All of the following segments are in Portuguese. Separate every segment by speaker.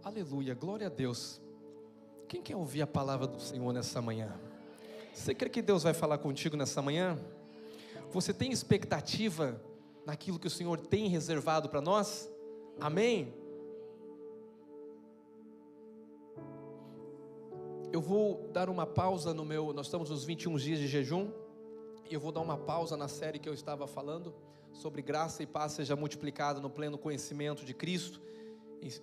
Speaker 1: Aleluia, glória a Deus. Quem quer ouvir a palavra do Senhor nessa manhã? Você crê que Deus vai falar contigo nessa manhã? Você tem expectativa naquilo que o Senhor tem reservado para nós? Amém? Eu vou dar uma pausa nós estamos nos 21 dias de jejum, e eu vou dar uma pausa na série que eu estava falando, sobre graça e paz seja multiplicada no pleno conhecimento de Cristo,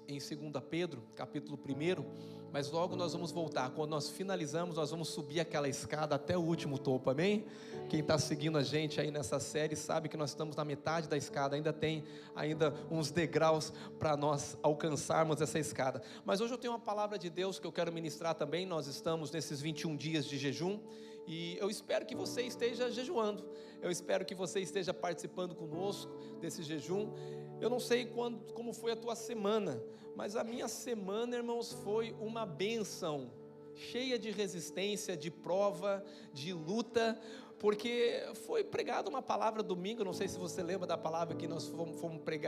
Speaker 1: em 2 Pedro, capítulo 1, mas logo nós vamos voltar. Quando nós finalizamos, nós vamos subir aquela escada até o último topo, amém? Quem está seguindo a gente aí nessa série, sabe que nós estamos na metade da escada, ainda tem uns degraus para nós alcançarmos essa escada, mas hoje eu tenho uma palavra de Deus que eu quero ministrar também. Nós estamos nesses 21 dias de jejum, e eu espero que você esteja jejuando, eu espero que você esteja participando conosco desse jejum. Eu não sei como foi a tua semana, mas a minha semana, irmãos, foi uma bênção, cheia de resistência, de prova, de luta, porque foi pregada uma palavra domingo. Não sei se você lembra da palavra que nós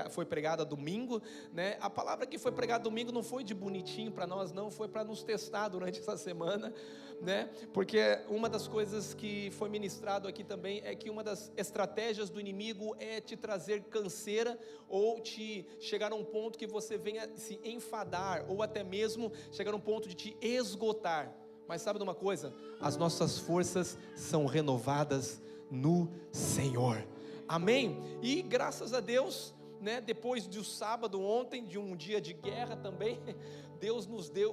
Speaker 1: foi pregada domingo, né? A palavra que foi pregada domingo não foi de bonitinho para nós, não, foi para nos testar durante essa semana, né? Porque uma das coisas que foi ministrado aqui também é que uma das estratégias do inimigo é te trazer canseira, ou te chegar a um ponto que você venha se enfadar, ou até mesmo chegar a um ponto de te esgotar. Mas sabe de uma coisa? As nossas forças são renovadas no Senhor, amém? E graças a Deus, né, depois do sábado ontem, de um dia de guerra também, Deus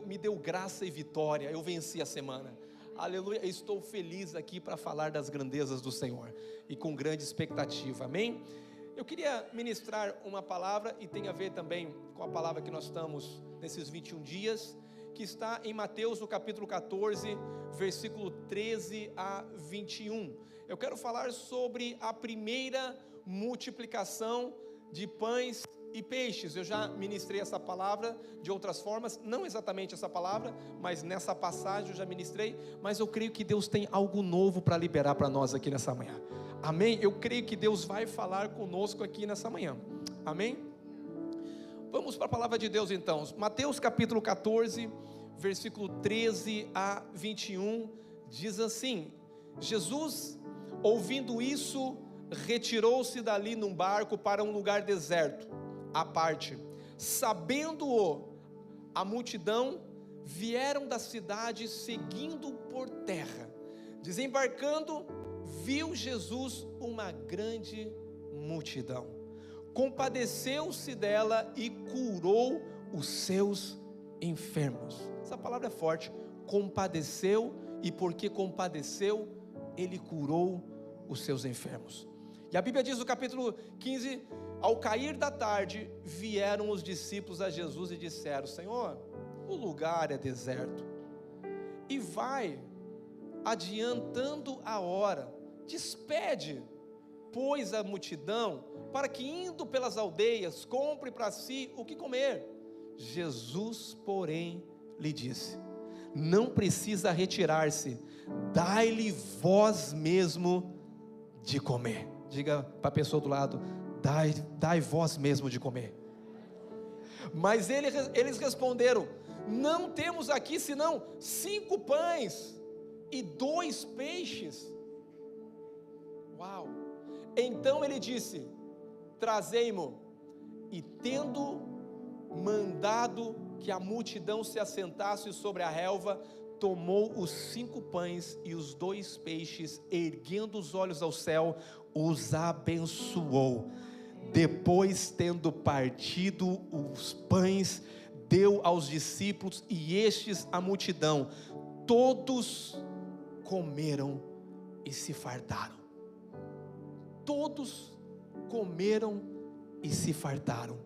Speaker 1: me deu graça e vitória. Eu venci a semana, aleluia. Eu estou feliz aqui para falar das grandezas do Senhor, e com grande expectativa, amém? Eu queria ministrar uma palavra, e tem a ver também com a palavra que nós estamos nesses 21 dias, que está em Mateus, no capítulo 14, versículo 13 a 21. Eu quero falar sobre a primeira multiplicação de pães e peixes. Eu já ministrei essa palavra de outras formas, não exatamente essa palavra, mas nessa passagem eu já ministrei, mas eu creio que Deus tem algo novo para liberar para nós aqui nessa manhã, amém? Eu creio que Deus vai falar conosco aqui nessa manhã, amém? Vamos para a palavra de Deus então. Mateus capítulo 14, versículo 13 a 21, diz assim: Jesus, ouvindo isso, retirou-se dali num barco para um lugar deserto, à parte. Sabendo-o a multidão, vieram da cidade seguindo por terra. Desembarcando, viu Jesus uma grande multidão. Compadeceu-se dela e curou os seus enfermos. Essa palavra é forte. Compadeceu, e porque compadeceu, ele curou os seus enfermos. E a Bíblia diz no capítulo 15: ao cair da tarde, vieram os discípulos a Jesus e disseram: Senhor, o lugar é deserto, e vai adiantando a hora. Despede, pois, a multidão, para que, indo pelas aldeias, compre para si o que comer. Jesus, porém, lhe disse: não precisa retirar-se, dai-lhe vós mesmo de comer. Diga para a pessoa do lado: dai vós mesmo de comer. Mas eles responderam: não temos aqui senão 5 pães e 2 peixes. Uau! Então ele disse: trazei-mo. E tendo mandado que a multidão se assentasse sobre a relva, tomou os 5 pães e os 2 peixes, erguendo os olhos ao céu, os abençoou. Depois, tendo partido os pães, deu aos discípulos, e estes à multidão. Todos comeram e se fartaram. Todos comeram e se fartaram.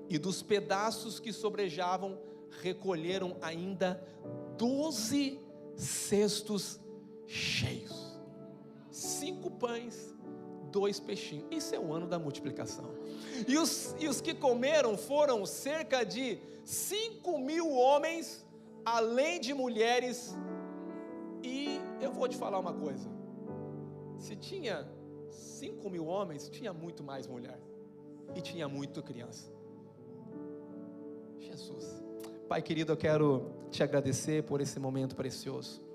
Speaker 1: E dos pedaços que sobrejavam, recolheram ainda 12 cestos cheios. 5 pães, 2 peixinhos. Isso é o ano da multiplicação. E os que comeram foram cerca de 5.000 homens, além de mulheres. E eu vou te falar uma coisa: se tinha 5.000 homens, tinha muito mais mulher, e tinha muito criança. Jesus, Pai querido, eu quero te agradecer por esse momento precioso.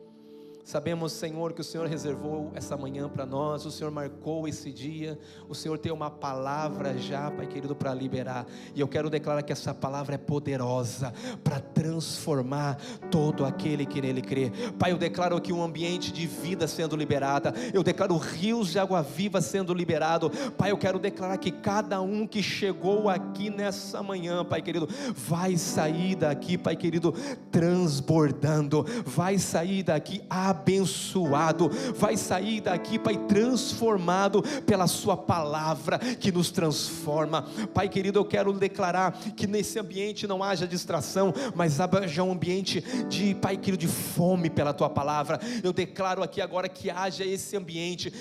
Speaker 1: Sabemos, Senhor, que o Senhor reservou essa manhã para nós, o Senhor marcou esse dia, o Senhor tem uma palavra já, Pai querido, para liberar, e eu quero declarar que essa palavra é poderosa, para transformar todo aquele que nele crê. Pai, eu declaro aqui um ambiente de vida sendo liberada, eu declaro rios de água viva sendo liberado. Pai, eu quero declarar que cada um que chegou aqui nessa manhã, Pai querido, vai sair daqui, Pai querido, transbordando, vai sair daqui abençoado, vai sair daqui, Pai, transformado pela sua palavra que nos transforma. Pai querido, eu quero declarar que nesse ambiente não haja distração, mas haja um ambiente de, Pai querido, de fome pela tua palavra. Eu declaro aqui agora que haja esse ambiente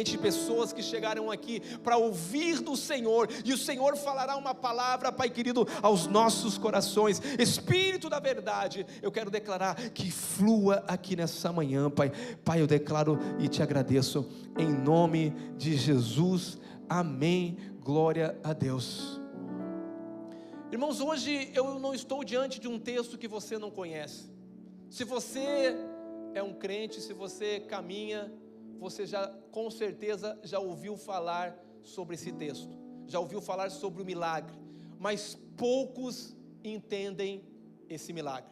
Speaker 1: de pessoas que chegaram aqui para ouvir do Senhor, e o Senhor falará uma palavra, Pai querido, aos nossos corações. Espírito da verdade, eu quero declarar que flua aqui nessa manhã, Pai. Pai, eu declaro e te agradeço em nome de Jesus, amém, glória a Deus. Irmãos, hoje eu não estou diante de um texto que você não conhece. Se você é um crente, se você caminha, você já, com certeza, já ouviu falar sobre esse texto, já ouviu falar sobre o milagre, mas poucos entendem esse milagre.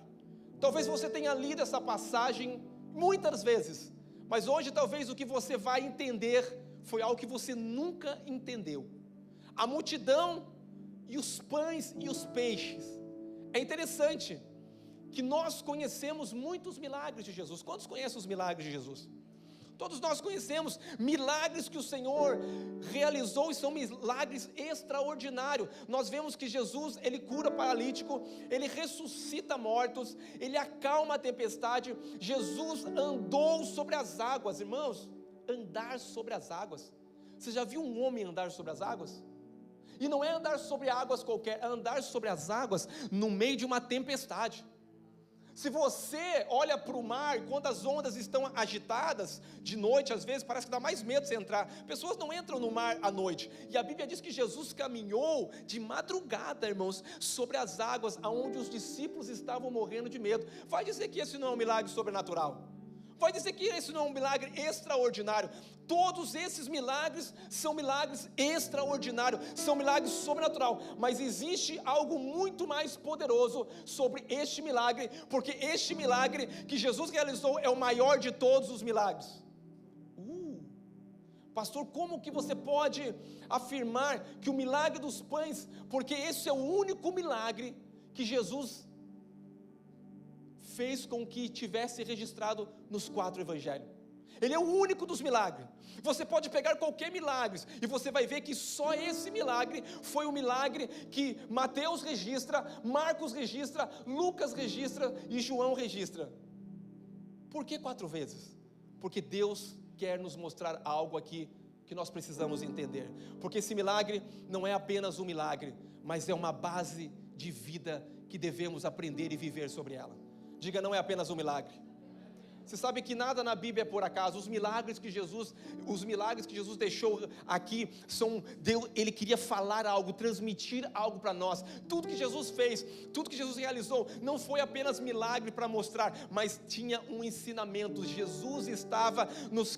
Speaker 1: Talvez você tenha lido essa passagem muitas vezes, mas hoje talvez o que você vai entender foi algo que você nunca entendeu. A multidão e os pães e os peixes. É interessante que nós conhecemos muitos milagres de Jesus. Quantos conhecem os milagres de Jesus? Todos nós conhecemos milagres que o Senhor realizou, e são milagres extraordinários. Nós vemos que Jesus, Ele cura paralítico, Ele ressuscita mortos, Ele acalma a tempestade. Jesus andou sobre as águas. Irmãos, andar sobre as águas. Você já viu um homem andar sobre as águas? E não é andar sobre águas qualquer, é andar sobre as águas no meio de uma tempestade. Se você olha para o mar, quando as ondas estão agitadas, de noite às vezes, parece que dá mais medo de você entrar. Pessoas não entram no mar à noite, e a Bíblia diz que Jesus caminhou de madrugada, irmãos, sobre as águas, aonde os discípulos estavam morrendo de medo. Vai dizer que esse não é um milagre sobrenatural? Vai dizer que esse não é um milagre extraordinário? Todos esses milagres são milagres extraordinários, são milagres sobrenatural, mas existe algo muito mais poderoso sobre este milagre, porque este milagre que Jesus realizou é o maior de todos os milagres. Pastor, como que você pode afirmar que o milagre dos pães, porque esse é o único milagre que Jesus fez com que tivesse registrado nos 4 evangelhos. Ele é o único dos milagres. Você pode pegar qualquer milagre e você vai ver que só esse milagre foi o milagre que Mateus registra, Marcos registra, Lucas registra e João registra. Por que 4 vezes? Porque Deus quer nos mostrar algo aqui que nós precisamos entender. Porque esse milagre não é apenas um milagre, mas é uma base de vida que devemos aprender e viver sobre ela. Diga, não é apenas um milagre. Você sabe que nada na Bíblia é por acaso. Os milagres que Jesus deixou aqui são Deus. Ele queria falar algo, transmitir algo para nós. Tudo que Jesus fez, tudo que Jesus realizou, não foi apenas milagre para mostrar, mas tinha um ensinamento. Jesus estava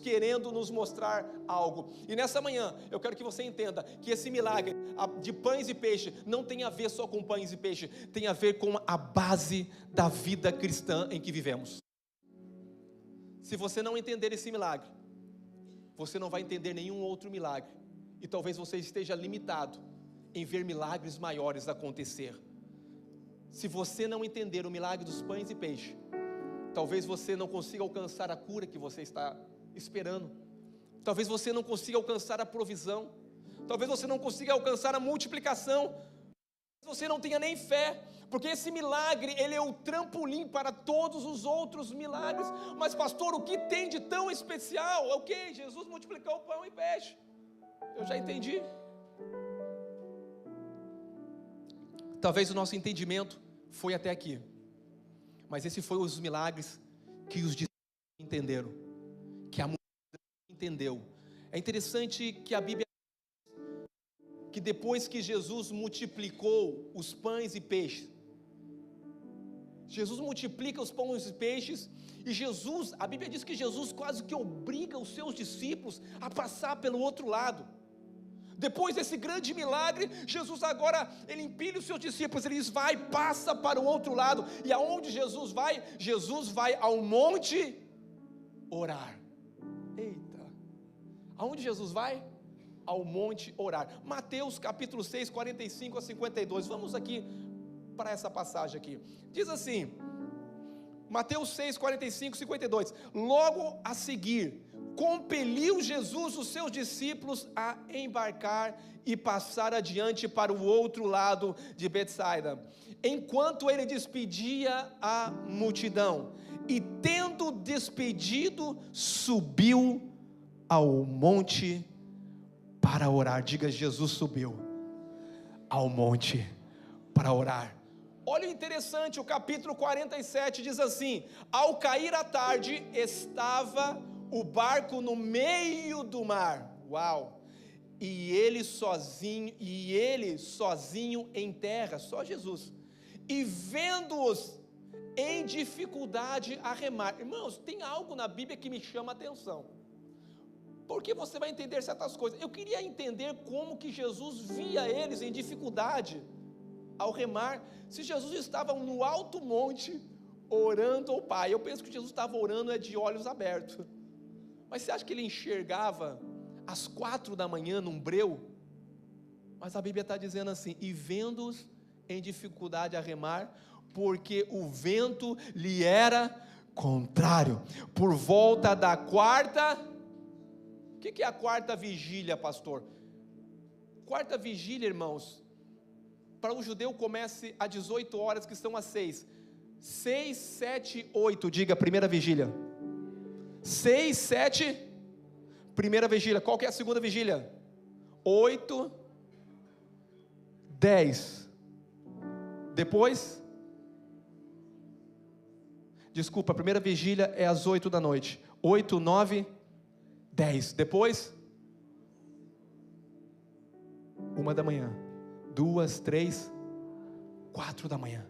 Speaker 1: querendo nos mostrar algo. E nessa manhã eu quero que você entenda que esse milagre de pães e peixe não tem a ver só com pães e peixe, tem a ver com a base da vida cristã em que vivemos. Se você não entender esse milagre, você não vai entender nenhum outro milagre, e talvez você esteja limitado em ver milagres maiores acontecer. Se você não entender o milagre dos pães e peixe, talvez você não consiga alcançar a cura que você está esperando, talvez você não consiga alcançar a provisão, talvez você não consiga alcançar a multiplicação, você não tenha nem fé, porque esse milagre, ele é o trampolim para todos os outros milagres. Mas pastor, o que tem de tão especial? Ok, Jesus multiplicou o pão e peixe, eu já entendi. Talvez o nosso entendimento foi até aqui, mas esse foi os milagres que os discípulos entenderam, que a multidão entendeu. É interessante que a Bíblia, que depois que Jesus multiplicou os pães e peixes, Jesus multiplica os pães e peixes, e Jesus, a Bíblia diz que Jesus quase que obriga os seus discípulos a passar pelo outro lado. Depois desse grande milagre, Jesus agora, ele empilha os seus discípulos, ele diz, vai, passa para o outro lado. E aonde Jesus vai? Jesus vai ao monte orar. Eita, aonde Jesus vai? Ao monte orar. Mateus capítulo 6, 45 a 52, vamos aqui para essa passagem aqui. Diz assim, Mateus 6, 45 a 52, logo a seguir, compeliu Jesus os seus discípulos a embarcar e passar adiante para o outro lado de Betsaida, enquanto ele despedia a multidão, e tendo despedido, subiu ao monte para orar. Diga, Jesus subiu ao monte para orar. Olha o interessante, o capítulo 47 diz assim, ao cair a tarde, estava o barco no meio do mar, uau, e ele sozinho em terra, só Jesus, e vendo-os em dificuldade a remar. Irmãos, tem algo na Bíblia que me chama a atenção, porque você vai entender certas coisas. Eu queria entender como que Jesus via eles em dificuldade ao remar, se Jesus estava no alto monte, orando ao Pai. Eu penso que Jesus estava orando de olhos abertos, mas você acha que ele enxergava às 4 da manhã num breu? Mas a Bíblia está dizendo assim, e vendo-os em dificuldade a remar, porque o vento lhe era contrário, por volta da quarta, o que é a quarta vigília, pastor? Quarta vigília, irmãos, para o judeu começa às 18 horas, que são às 6, 7, 8, diga, primeira vigília, 6, 7, primeira vigília. Qual que é a segunda vigília? 8, 10, depois, desculpa, a primeira vigília é às 8 da noite, 8, 9, 10, depois, 1 da manhã, 2, 3, 4 da manhã,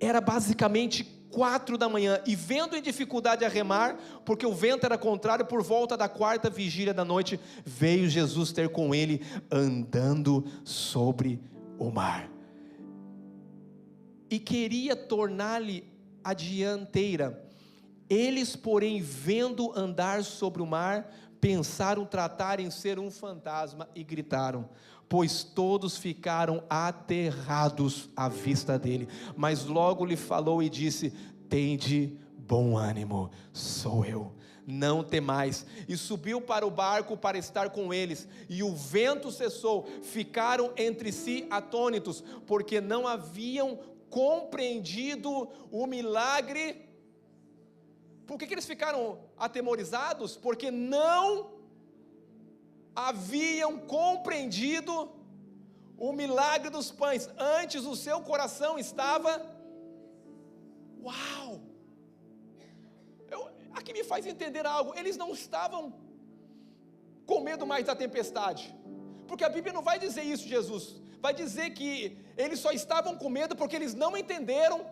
Speaker 1: era basicamente 4 da manhã, e vendo em dificuldade a remar, porque o vento era contrário, por volta da quarta vigília da noite, veio Jesus ter com ele, andando sobre o mar, e queria tornar-lhe a dianteira. Eles, porém, vendo andar sobre o mar, pensaram tratar em ser um fantasma, e gritaram, pois todos ficaram aterrados à vista dele, mas logo lhe falou e disse, tende bom ânimo, sou eu, não temais, e subiu para o barco para estar com eles, e o vento cessou, ficaram entre si atônitos, porque não haviam compreendido o milagre. Por que eles ficaram atemorizados? Porque não haviam compreendido o milagre dos pães. Antes o seu coração estava, uau, aqui me faz entender algo, eles não estavam com medo mais da tempestade, porque a Bíblia não vai dizer isso, Jesus vai dizer que eles só estavam com medo porque eles não entenderam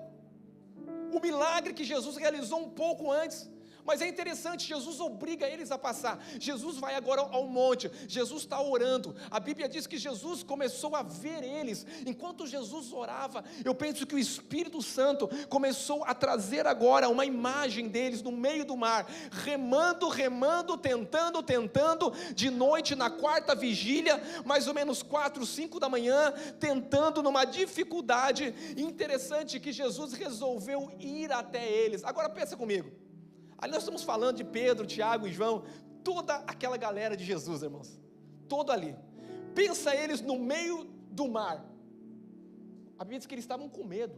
Speaker 1: o milagre que Jesus realizou um pouco antes. Mas é interessante, Jesus obriga eles a passar. Jesus vai agora ao monte, Jesus está orando. A Bíblia diz que Jesus começou a ver eles. Enquanto Jesus orava, eu penso que o Espírito Santo começou a trazer agora uma imagem deles no meio do mar, remando, tentando, de noite na quarta vigília, mais ou menos 4, 5 da manhã, tentando numa dificuldade. Interessante que Jesus resolveu ir até eles. Agora pensa comigo, ali nós estamos falando de Pedro, Tiago e João, toda aquela galera de Jesus, irmãos, todo ali, pensa eles no meio do mar. A Bíblia diz que eles estavam com medo,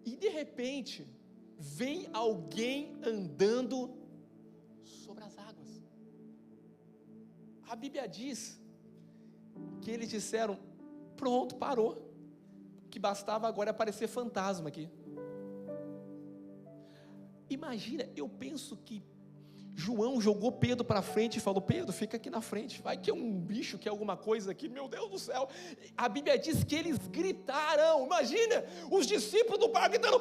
Speaker 1: e de repente, vem alguém andando sobre as águas. A Bíblia diz que eles disseram, pronto, parou, que bastava agora aparecer fantasma aqui. Imagina, eu penso que João jogou Pedro para frente e falou: Pedro, fica aqui na frente, vai que é um bicho, que é alguma coisa aqui, meu Deus do céu. A Bíblia diz que eles gritaram, imagina, os discípulos do barco gritando,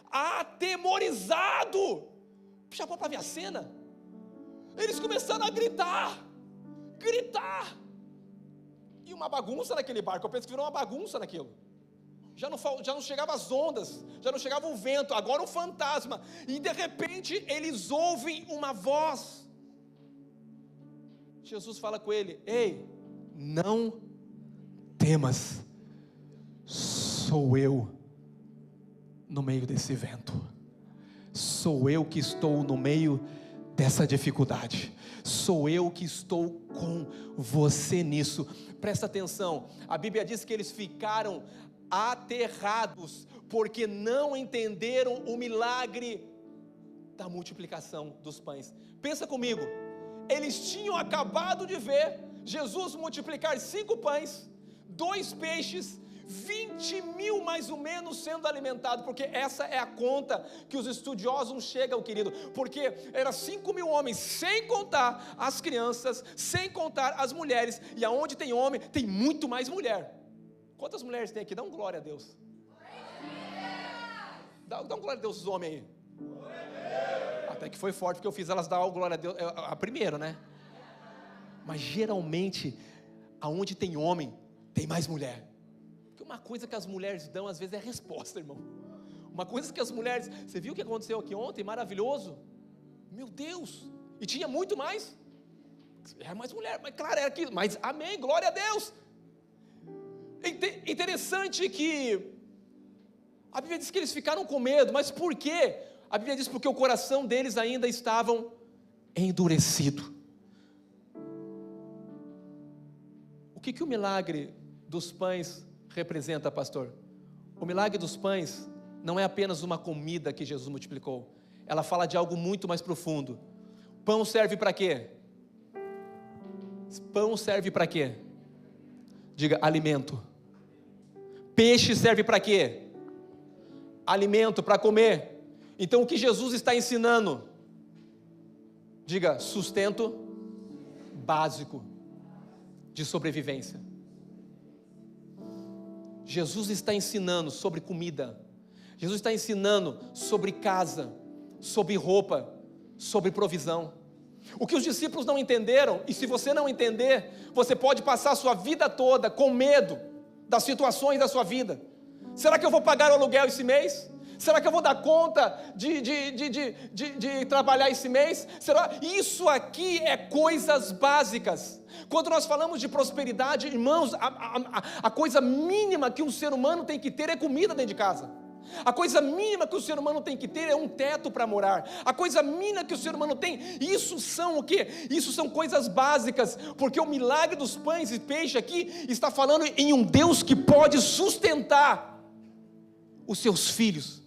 Speaker 1: atemorizado. Já pode para ver a cena? Eles começaram a gritar, e uma bagunça naquele barco. Eu penso que virou uma bagunça naquilo. Já não chegava as ondas, já não chegava o vento, agora um fantasma, e de repente eles ouvem uma voz. Jesus fala com ele: ei, não temas, sou eu no meio desse vento, sou eu que estou no meio dessa dificuldade, sou eu que estou com você nisso. Presta atenção, a Bíblia diz que eles ficaram aterrados, porque não entenderam o milagre da multiplicação dos pães. Pensa comigo, eles tinham acabado de ver Jesus multiplicar 5 pães, 2 peixes, 20 mil mais ou menos sendo alimentados, porque essa é a conta que os estudiosos não chegam, querido, porque era 5 mil homens, sem contar as crianças, sem contar as mulheres, e aonde tem homem, tem muito mais mulher. Quantas mulheres tem aqui? Dá um glória a Deus. Dá um glória a Deus os homens aí. Até que foi forte, porque eu fiz elas dar o glória a Deus a primeiro, né? Mas geralmente, aonde tem homem, tem mais mulher. Porque uma coisa que as mulheres dão, às vezes, é a resposta, irmão. Uma coisa que as mulheres... Você viu o que aconteceu aqui ontem? Maravilhoso. Meu Deus. E tinha muito mais. Era mais mulher, mas claro, era aquilo. Mas amém, glória a Deus. Interessante que a Bíblia diz que eles ficaram com medo, mas por quê? A Bíblia diz porque o coração deles ainda estavam endurecido. O que o milagre dos pães representa, pastor? O milagre dos pães não é apenas uma comida que Jesus multiplicou, ela fala de algo muito mais profundo. Pão serve para quê? Pão serve para quê? Diga, alimento. Peixe serve para quê? Alimento, para comer. Então o que Jesus está ensinando? Diga, sustento básico de sobrevivência. Jesus está ensinando sobre comida. Jesus está ensinando sobre casa, sobre roupa, sobre provisão. O que os discípulos não entenderam, e se você não entender, você pode passar a sua vida toda com medo das situações da sua vida. Será que eu vou pagar o aluguel esse mês? Será que eu vou dar conta de trabalhar esse mês? Será? Isso aqui é coisas básicas. Quando nós falamos de prosperidade, irmãos, a coisa mínima que um ser humano tem que ter é comida dentro de casa. A coisa mínima que o ser humano tem que ter é um teto para morar. A coisa mínima que o ser humano tem, isso são o quê? Isso são coisas básicas, porque o milagre dos pães e peixe aqui está falando em um Deus que pode sustentar os seus filhos.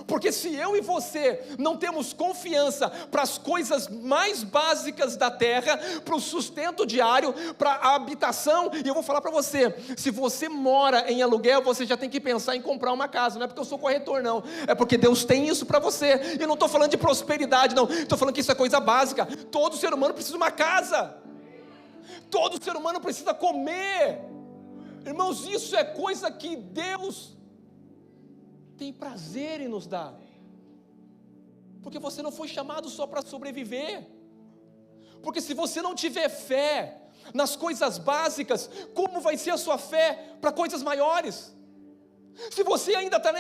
Speaker 1: Porque se eu e você não temos confiança para as coisas mais básicas da terra, para o sustento diário, para a habitação, e eu vou falar para você, se você mora em aluguel, você já tem que pensar em comprar uma casa. Não é porque eu sou corretor, não, é porque Deus tem isso para você. Eu não estou falando de prosperidade, não, estou falando que isso é coisa básica. Todo ser humano precisa de uma casa, todo ser humano precisa comer. Irmãos, isso é coisa que Deus tem prazer em nos dar, porque você não foi chamado só para sobreviver. Porque se você não tiver fé nas coisas básicas, como vai ser a sua fé para coisas maiores? Se você ainda está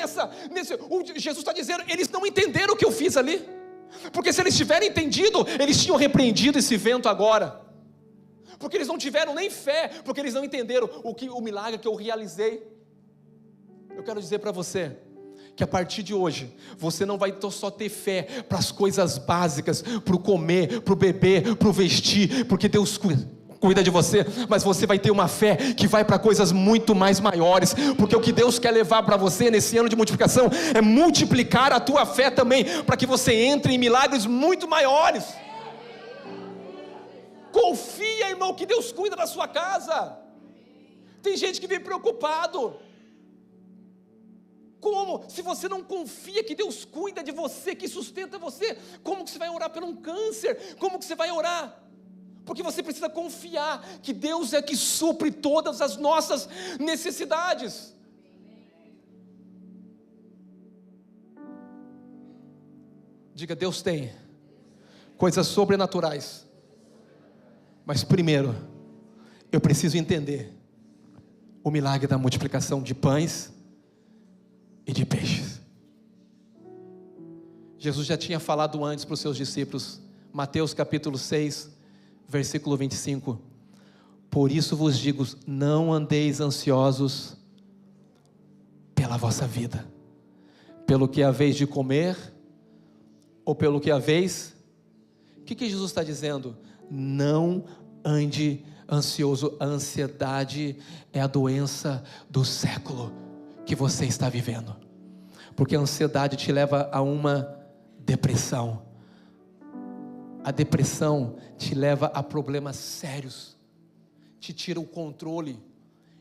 Speaker 1: Jesus está dizendo, eles não entenderam o que eu fiz ali, porque se eles tiverem entendido, eles tinham repreendido esse vento agora, porque eles não tiveram nem fé, porque eles não entenderam o milagre que eu realizei. Eu quero dizer para você, que a partir de hoje, você não vai só ter fé para as coisas básicas, para o comer, para o beber, para o vestir, porque Deus cuida de você, mas você vai ter uma fé que vai para coisas muito mais maiores, porque o que Deus quer levar para você nesse ano de multiplicação, é multiplicar a tua fé também, para que você entre em milagres muito maiores. Confia, irmão, que Deus cuida da sua casa. Tem gente que vem preocupado. Como? Se você não confia que Deus cuida de você, que sustenta você, como que você vai orar por um câncer? Como que você vai orar? Porque você precisa confiar que Deus é que supre todas as nossas necessidades. Diga, Deus tem coisas sobrenaturais, mas primeiro, eu preciso entender o milagre da multiplicação de pães e de peixes. Jesus já tinha falado antes para os seus discípulos, Mateus capítulo 6, versículo 25, por isso vos digo, não andeis ansiosos pela vossa vida, pelo que haveis de comer, ou pelo que haveis, o que Jesus está dizendo? Não ande ansioso. A ansiedade é a doença do século que você está vivendo, porque a ansiedade te leva a uma depressão. A depressão te leva a problemas sérios, te tira o controle,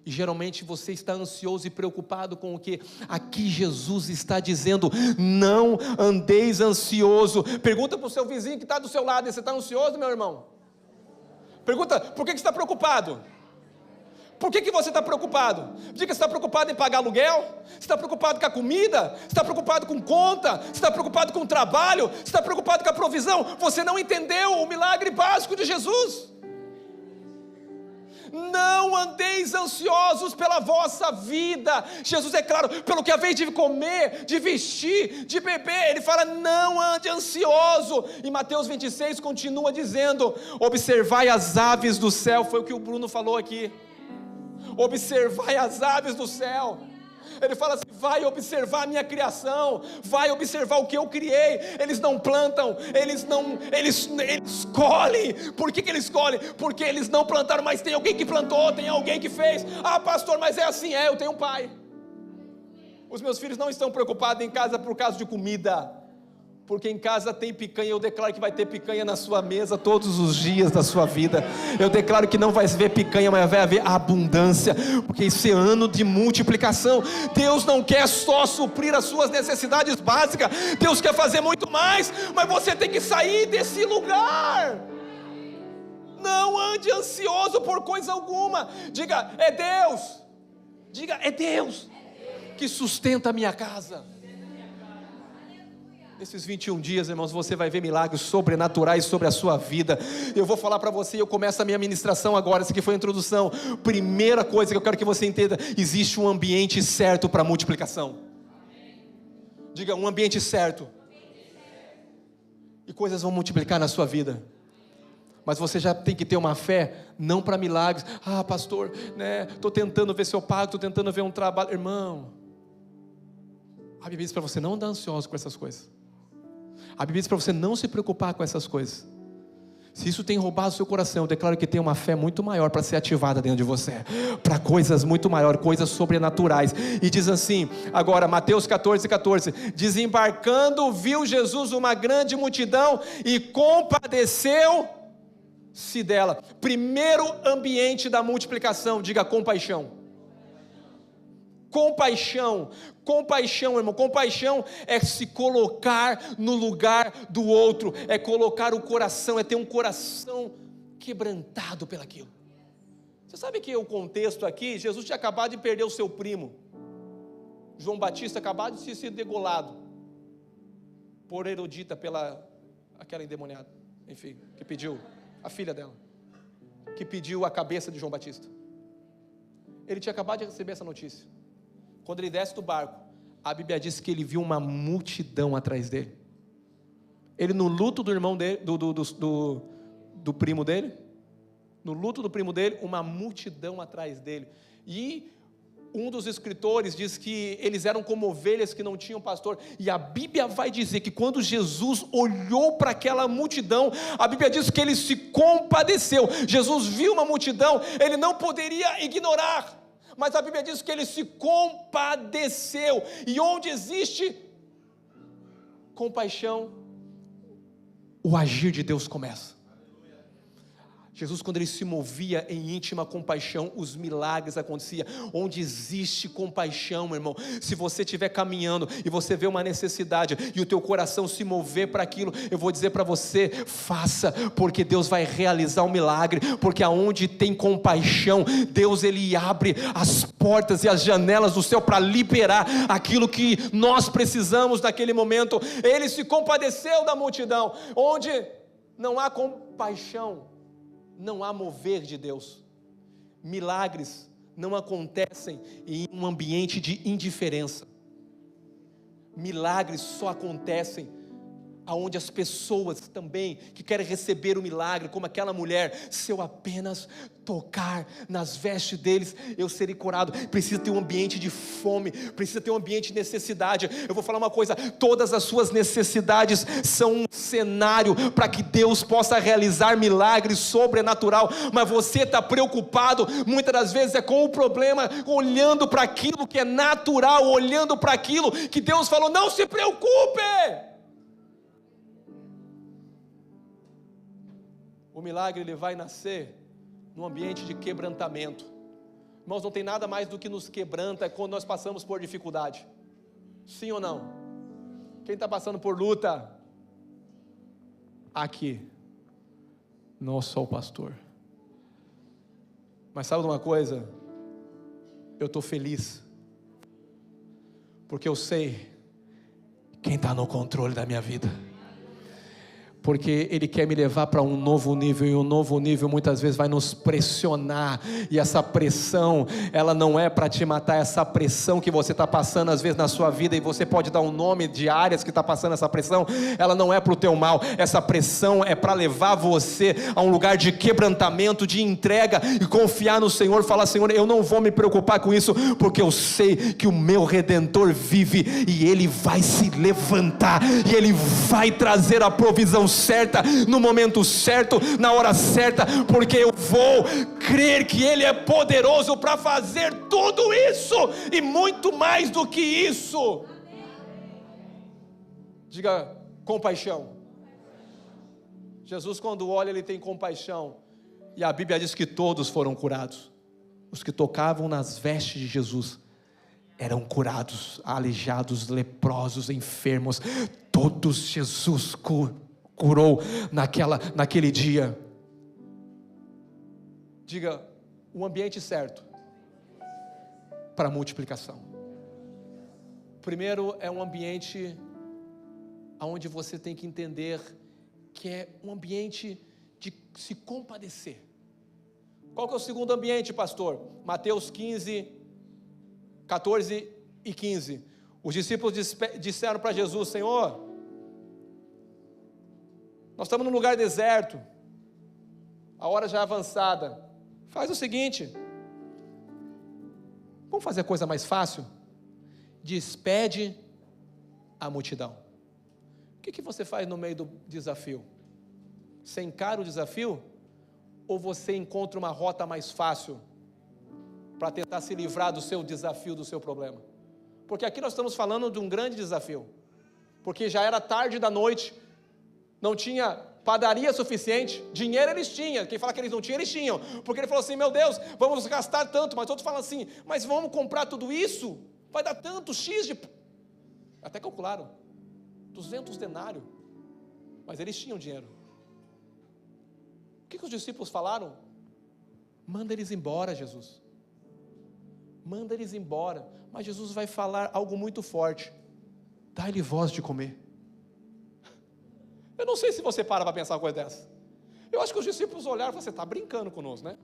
Speaker 1: e geralmente você está ansioso e preocupado com o que? Aqui Jesus está dizendo, não andeis ansioso. Pergunta para o seu vizinho que está do seu lado, você está ansioso, meu irmão? Pergunta, por que você está preocupado? Por que você está preocupado? Diga, você está preocupado em pagar aluguel? Você está preocupado com a comida? Você está preocupado com conta? Você está preocupado com o trabalho? Você está preocupado com a provisão? Você não entendeu o milagre básico de Jesus. Não andeis ansiosos pela vossa vida. Jesus é claro, pelo que haveis de comer, de vestir, de beber. Ele fala, não ande ansioso. E Mateus 26 continua dizendo, observai as aves do céu. Foi o que o Bruno falou aqui. Observai as aves do céu. Ele fala assim, vai observar a minha criação, vai observar o que eu criei. Eles não plantam, eles colhem. Por que eles colhem? Porque eles não plantaram, mas tem alguém que plantou, tem alguém que fez. Ah, pastor, mas é assim, eu tenho um pai. Os meus filhos não estão preocupados em casa por causa de comida, porque em casa tem picanha. Eu declaro que vai ter picanha na sua mesa todos os dias da sua vida. Eu declaro que não vai haver picanha, mas vai haver abundância, porque esse é ano de multiplicação. Deus não quer só suprir as suas necessidades básicas, Deus quer fazer muito mais, mas você tem que sair desse lugar. Não ande ansioso por coisa alguma. Diga, é Deus. Diga, é Deus que sustenta a minha casa. Nesses 21 dias, irmãos, você vai ver milagres sobrenaturais sobre a sua vida. Eu vou falar para você, eu começo a minha ministração agora. Essa aqui foi a introdução. Primeira coisa que eu quero que você entenda: existe um ambiente certo para multiplicação. Diga, um ambiente certo. E coisas vão multiplicar na sua vida. Mas você já tem que ter uma fé, não para milagres. Ah, pastor, estou tentando ver se eu pago, estou tentando ver um trabalho. Irmão, a Bíblia diz para você não andar ansioso com essas coisas. A Bíblia diz para você não se preocupar com essas coisas. Se isso tem roubado o seu coração, eu declaro que tem uma fé muito maior para ser ativada dentro de você, para coisas muito maiores, coisas sobrenaturais. E diz assim, agora Mateus 14, desembarcando, viu Jesus uma grande multidão e compadeceu-se dela. Primeiro ambiente da multiplicação, diga compaixão. Compaixão, irmão, compaixão é se colocar no lugar do outro, é colocar o coração, é ter um coração quebrantado pelaquilo. Você sabe que o contexto aqui, Jesus tinha acabado de perder o seu primo, João Batista, acabado de ser degolado, por Herodita, aquela endemoniada, enfim, que pediu, a filha dela, que pediu a cabeça de João Batista. Ele tinha acabado de receber essa notícia. Quando ele desce do barco, a Bíblia diz que ele viu uma multidão atrás dele. Ele no luto do irmão dele, do primo dele, no luto do primo dele, uma multidão atrás dele. E um dos escritores diz que eles eram como ovelhas que não tinham pastor. E a Bíblia vai dizer que quando Jesus olhou para aquela multidão, a Bíblia diz que ele se compadeceu. Jesus viu uma multidão, ele não poderia ignorar. Mas a Bíblia diz que ele se compadeceu. E onde existe compaixão, o agir de Deus começa. Jesus, quando ele se movia em íntima compaixão, os milagres aconteciam. Onde existe compaixão, meu irmão, se você estiver caminhando e você vê uma necessidade e o teu coração se mover para aquilo, eu vou dizer para você, faça, porque Deus vai realizar um milagre, porque aonde tem compaixão, Deus ele abre as portas e as janelas do céu para liberar aquilo que nós precisamos naquele momento. Ele se compadeceu da multidão. Onde não há compaixão, não há mover de Deus. Milagres não acontecem em um ambiente de indiferença. Milagres só acontecem aonde as pessoas também que querem receber o milagre, como aquela mulher, se eu apenas tocar nas vestes deles, eu serei curado. Precisa ter um ambiente de fome, precisa ter um ambiente de necessidade. Eu vou falar uma coisa, todas as suas necessidades são um cenário para que Deus possa realizar milagres sobrenatural, mas você está preocupado, muitas das vezes é com o problema, olhando para aquilo que é natural, olhando para aquilo que Deus falou, não se preocupe. O milagre ele vai nascer num ambiente de quebrantamento. Irmãos, não tem nada mais do que nos quebranta quando nós passamos por dificuldade. Sim ou não? Quem está passando por luta? Aqui. Não sou o pastor. Mas sabe de uma coisa? Eu estou feliz. Porque eu sei quem está no controle da minha vida. Porque Ele quer me levar para um novo nível, e um novo nível muitas vezes vai nos pressionar, e essa pressão, ela não é para te matar, essa pressão que você está passando às vezes na sua vida, e você pode dar um nome de áreas que está passando essa pressão, ela não é para o teu mal, essa pressão é para levar você a um lugar de quebrantamento, de entrega, e confiar no Senhor, falar, Senhor, eu não vou me preocupar com isso, porque eu sei que o meu Redentor vive, e Ele vai se levantar, e Ele vai trazer a provisão certa, no momento certo, na hora certa, porque eu vou crer que Ele é poderoso para fazer tudo isso, e muito mais do que isso. Diga, compaixão. Jesus, quando olha, Ele tem compaixão, e a Bíblia diz que todos foram curados. Os que tocavam nas vestes de Jesus eram curados, aleijados, leprosos, enfermos, todos Jesus curou naquele dia. Diga, o ambiente certo para multiplicação. Primeiro é um ambiente onde você tem que entender que é um ambiente de se compadecer. Qual que é o segundo ambiente, pastor? Mateus 15, 14 e 15. Os discípulos disseram para Jesus, Senhor, nós estamos num lugar deserto, a hora já é avançada, faz o seguinte, vamos fazer a coisa mais fácil? Despede a multidão. O que você faz no meio do desafio? Você encara o desafio? Ou você encontra uma rota mais fácil para tentar se livrar do seu desafio, do seu problema? Porque aqui nós estamos falando de um grande desafio, porque já era tarde da noite, não tinha padaria suficiente, dinheiro eles tinham, quem fala que eles não tinham, eles tinham, porque ele falou assim, meu Deus, vamos gastar tanto, mas outros falam assim, mas vamos comprar tudo isso? Vai dar tanto, X de... Até calcularam, 200 denários, mas eles tinham dinheiro. O que os discípulos falaram? Manda eles embora, Jesus. Manda eles embora, mas Jesus vai falar algo muito forte, dá-lhe voz de comer. Eu não sei se você para pensar uma coisa dessa. Eu acho que os discípulos olharam e falaram, você está brincando conosco, né?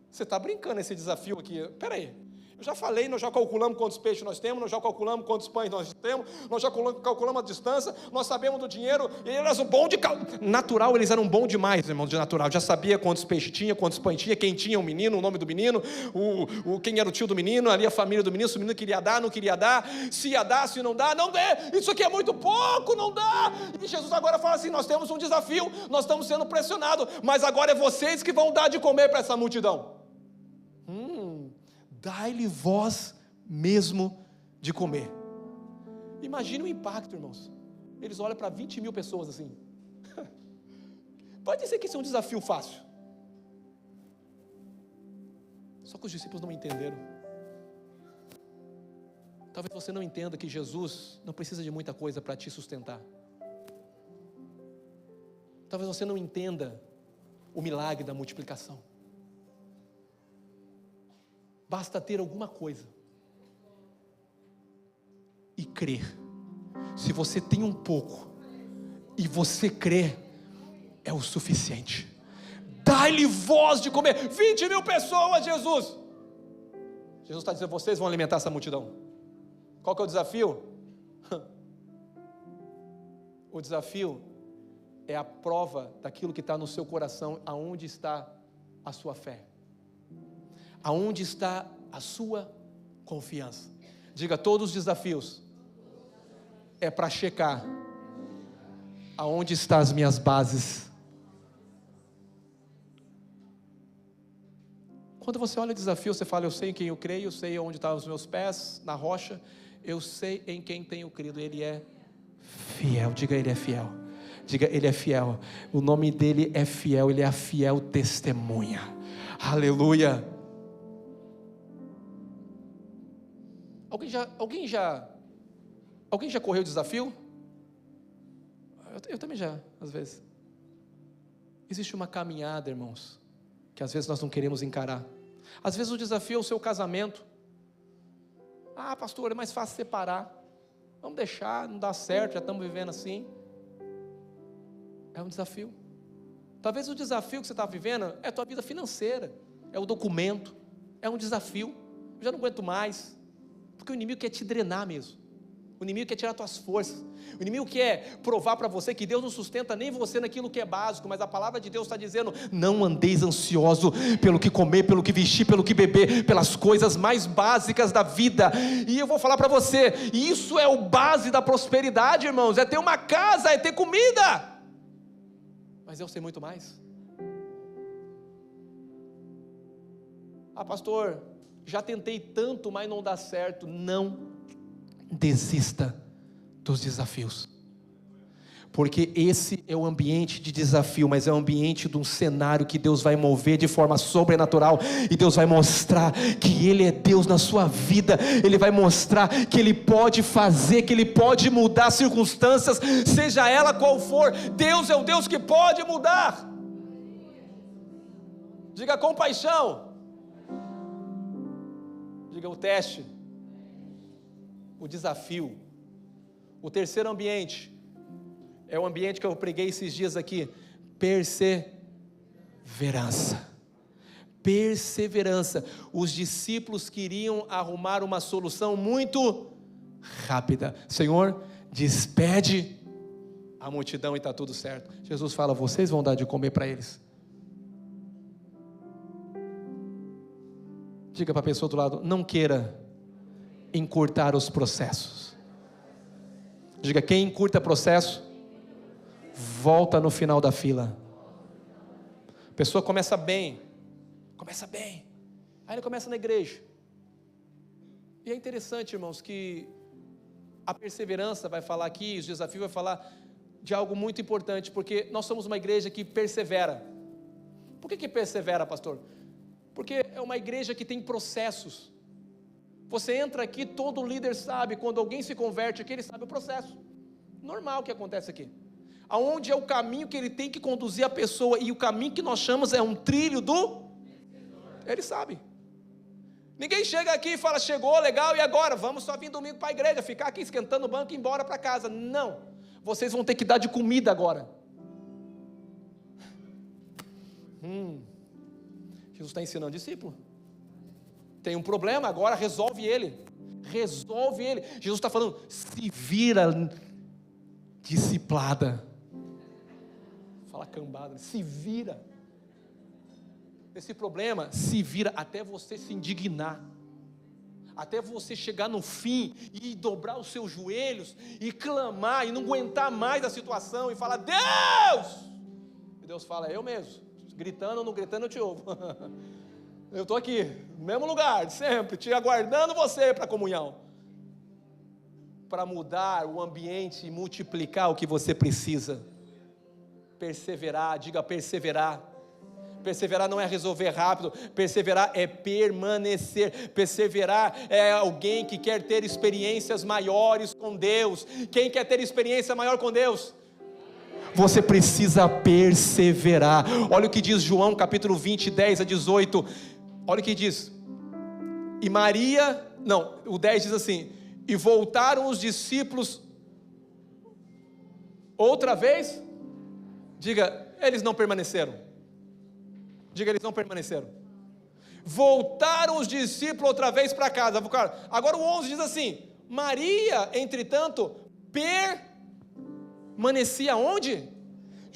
Speaker 1: Você está brincando esse desafio aqui. Espera aí, eu já falei, nós já calculamos quantos peixes nós temos, nós já calculamos quantos pães nós temos, nós já calculamos a distância, nós sabemos do dinheiro, e eles eram bom de natural, eles eram bom demais, irmão, de natural, já sabia quantos peixes tinha, quantos pães tinha, quem tinha o menino, o nome do menino, quem era o tio do menino, ali a família do menino, se o menino queria dar, não queria dar, se ia dar, se não dá, não dê, isso aqui é muito pouco, não dá. E Jesus agora fala assim, nós temos um desafio, nós estamos sendo pressionados, mas agora é vocês que vão dar de comer para essa multidão. Dai-lhe voz mesmo de comer. Imagine o impacto, irmãos. Eles olham para 20 mil pessoas assim. Pode dizer que isso é um desafio fácil. Só que os discípulos não entenderam. Talvez você não entenda que Jesus não precisa de muita coisa para te sustentar. Talvez você não entenda o milagre da multiplicação. Basta ter alguma coisa e crer. Se você tem um pouco e você crê, é o suficiente. Dai-lhe voz de comer. 20 mil pessoas, Jesus. Jesus está dizendo, vocês vão alimentar essa multidão. Qual que é o desafio? O desafio é a prova daquilo que está no seu coração, aonde está a sua fé, aonde está a sua confiança. Diga, todos os desafios é para checar aonde estão as minhas bases. Quando você olha o desafio, você fala, eu sei em quem eu creio, eu sei onde estão os meus pés, na rocha, eu sei em quem tenho crido, Ele é fiel. Diga, Ele é fiel. Diga, Ele é fiel. O nome dEle é fiel, Ele é a fiel testemunha. Aleluia. Alguém já correu o desafio? Eu também já, às vezes. Existe uma caminhada, irmãos, que às vezes nós não queremos encarar. Às vezes o desafio é o seu casamento. Ah, pastor, é mais fácil separar. Vamos deixar, não dá certo, já estamos vivendo assim. É um desafio. Talvez o desafio que você está vivendo é a tua vida financeira, é o documento, é um desafio. Eu já não aguento mais, porque o inimigo quer te drenar mesmo. O inimigo quer tirar tuas forças. O inimigo quer provar para você que Deus não sustenta nem você naquilo que é básico, mas a palavra de Deus está dizendo, não andeis ansioso pelo que comer, pelo que vestir, pelo que beber, pelas coisas mais básicas da vida. E eu vou falar para você, isso é o base da prosperidade, irmãos, é ter uma casa, é ter comida. Mas eu sei muito mais. Ah, pastor, já tentei tanto, mas não dá certo. Não desista dos desafios, porque esse é o ambiente de desafio, mas é o ambiente de um cenário que Deus vai mover de forma sobrenatural, e Deus vai mostrar que Ele é Deus na sua vida. Ele vai mostrar que Ele pode fazer, que Ele pode mudar circunstâncias, seja ela qual for. Deus é o Deus que pode mudar. Diga compaixão. Diga o teste, o desafio. O terceiro ambiente é o ambiente que eu preguei esses dias aqui, perseverança. Perseverança. Os discípulos queriam arrumar uma solução muito rápida. Senhor, despede a multidão e está tudo certo. Jesus fala, vocês vão dar de comer para eles. Diga para a pessoa do lado, não queira encurtar os processos. Diga, quem encurta processo, volta no final da fila. A pessoa começa bem, aí ele começa na igreja. E é interessante, irmãos, que a perseverança vai falar aqui, os desafios vai falar de algo muito importante, porque nós somos uma igreja que persevera. Por que persevera, pastor? Porque é uma igreja que tem processos. Você entra aqui, todo líder sabe, quando alguém se converte aqui, ele sabe o processo normal que acontece aqui, aonde é o caminho que ele tem que conduzir a pessoa, e o caminho que nós chamamos é um trilho do, ele sabe. Ninguém chega aqui e fala, chegou, legal, e agora? Vamos só vir domingo para a igreja, ficar aqui esquentando o banco e ir embora para casa. Não, vocês vão ter que dar de comida agora. Jesus está ensinando discípulo. Tem um problema, agora resolve ele. Jesus está falando, se vira disciplada. Fala cambada, se vira. Esse problema, se vira até você se indignar, até você chegar no fim e dobrar os seus joelhos e clamar e não aguentar mais a situação e falar, Deus! E Deus fala, eu mesmo, gritando ou não gritando eu te ouvo. Eu estou aqui, no mesmo lugar, sempre, te aguardando você para a comunhão, para mudar o ambiente e multiplicar o que você precisa. Perseverar, diga perseverar. Perseverar não é resolver rápido, perseverar é permanecer. Perseverar é alguém que quer ter experiências maiores com Deus. Quem quer ter experiência maior com Deus? Você precisa perseverar. Olha o que diz João capítulo 20, 10 a 18. Olha o que diz. E Maria, não, o 10 diz assim: e voltaram os discípulos outra vez. Diga, eles não permaneceram. Diga, eles não permaneceram. Voltaram os discípulos outra vez para casa. Agora o 11 diz assim: Maria, entretanto, permanecia onde?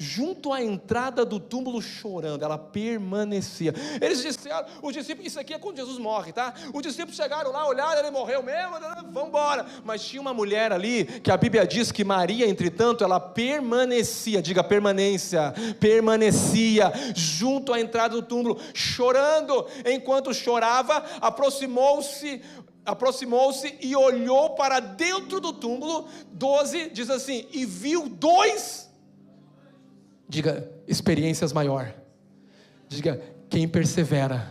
Speaker 1: Junto à entrada do túmulo chorando. Ela permanecia. Eles disseram, os discípulos, isso aqui é quando Jesus morre, tá? Os discípulos chegaram lá, olharam, ele morreu mesmo, vamos embora. Mas tinha uma mulher ali, que a Bíblia diz que Maria, entretanto, ela permanecia, diga permanência, permanecia junto à entrada do túmulo, chorando. Enquanto chorava, aproximou-se e olhou para dentro do túmulo. 12 diz assim: e viu dois. Diga, experiências maior. Diga, quem persevera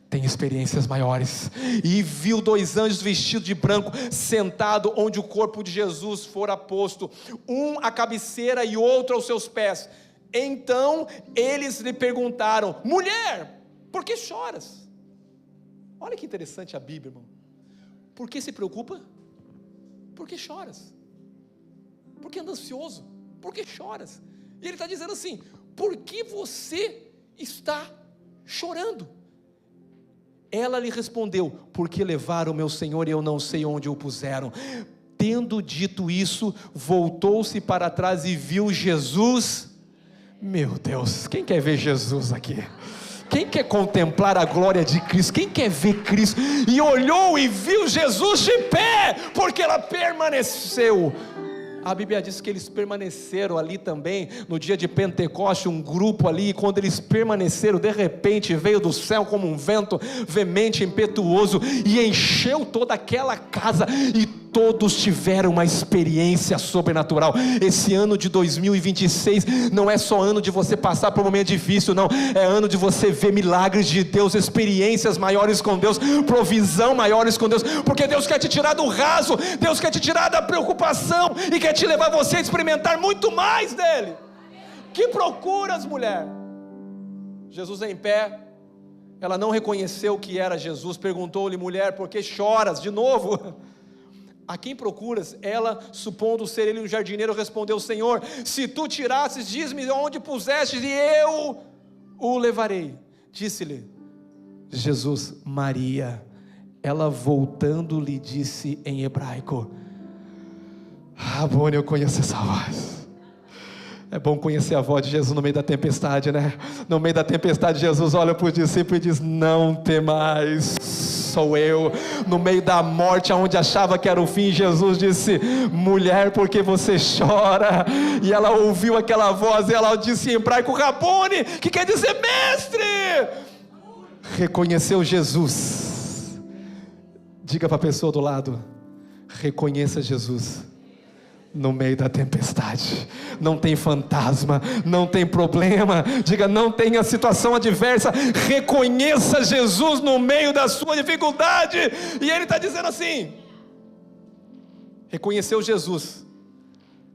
Speaker 1: tem experiências maiores. E viu dois anjos vestidos de branco, sentado onde o corpo de Jesus fora posto, um à cabeceira e outro aos seus pés. Então eles lhe perguntaram: mulher, por que choras? Olha que interessante a Bíblia, irmão. Por que se preocupa? Por que choras? Por que anda ansioso? Por que choras? E ele está dizendo assim: por que você está chorando? Ela lhe respondeu: porque levaram o meu Senhor e eu não sei onde o puseram. Tendo dito isso, voltou-se para trás e viu Jesus. Meu Deus, quem quer ver Jesus aqui? Quem quer contemplar a glória de Cristo? Quem quer ver Cristo? E olhou e viu Jesus de pé, porque ela permaneceu. A Bíblia diz que eles permaneceram ali também, no dia de Pentecoste, um grupo ali, e quando eles permaneceram, de repente veio do céu como um vento veemente, impetuoso, e encheu toda aquela casa, e todos tiveram uma experiência sobrenatural. Esse ano de 2026, não é só ano de você passar por um momento difícil, não, é ano de você ver milagres de Deus, experiências maiores com Deus, provisão maiores com Deus, porque Deus quer te tirar do raso, Deus quer te tirar da preocupação, e quer te levar você a experimentar muito mais dele. Que procuras, mulher? Jesus em pé, ela não reconheceu que era Jesus, perguntou-lhe: mulher, por que choras? De novo, a quem procuras? Ela, supondo ser ele um jardineiro, respondeu: Senhor, se tu tirasses, diz-me onde pusestes e eu o levarei. Disse-lhe Jesus: Maria. Ela, voltando, lhe disse em hebraico: Rabone, eu conheço essa voz. É bom conhecer a voz de Jesus no meio da tempestade, né? No meio da tempestade, Jesus olha para os discípulos e diz: não temais, sou eu. No meio da morte, onde achava que era o fim, Jesus disse: mulher, por que você chora? E ela ouviu aquela voz e ela disse em hebraico: Rabone, que quer dizer mestre. Reconheceu Jesus. Diga para a pessoa do lado: reconheça Jesus no meio da tempestade. Não tem fantasma, não tem problema. Diga: não tem a situação adversa. Reconheça Jesus no meio da sua dificuldade. E ele está dizendo assim: reconheceu Jesus.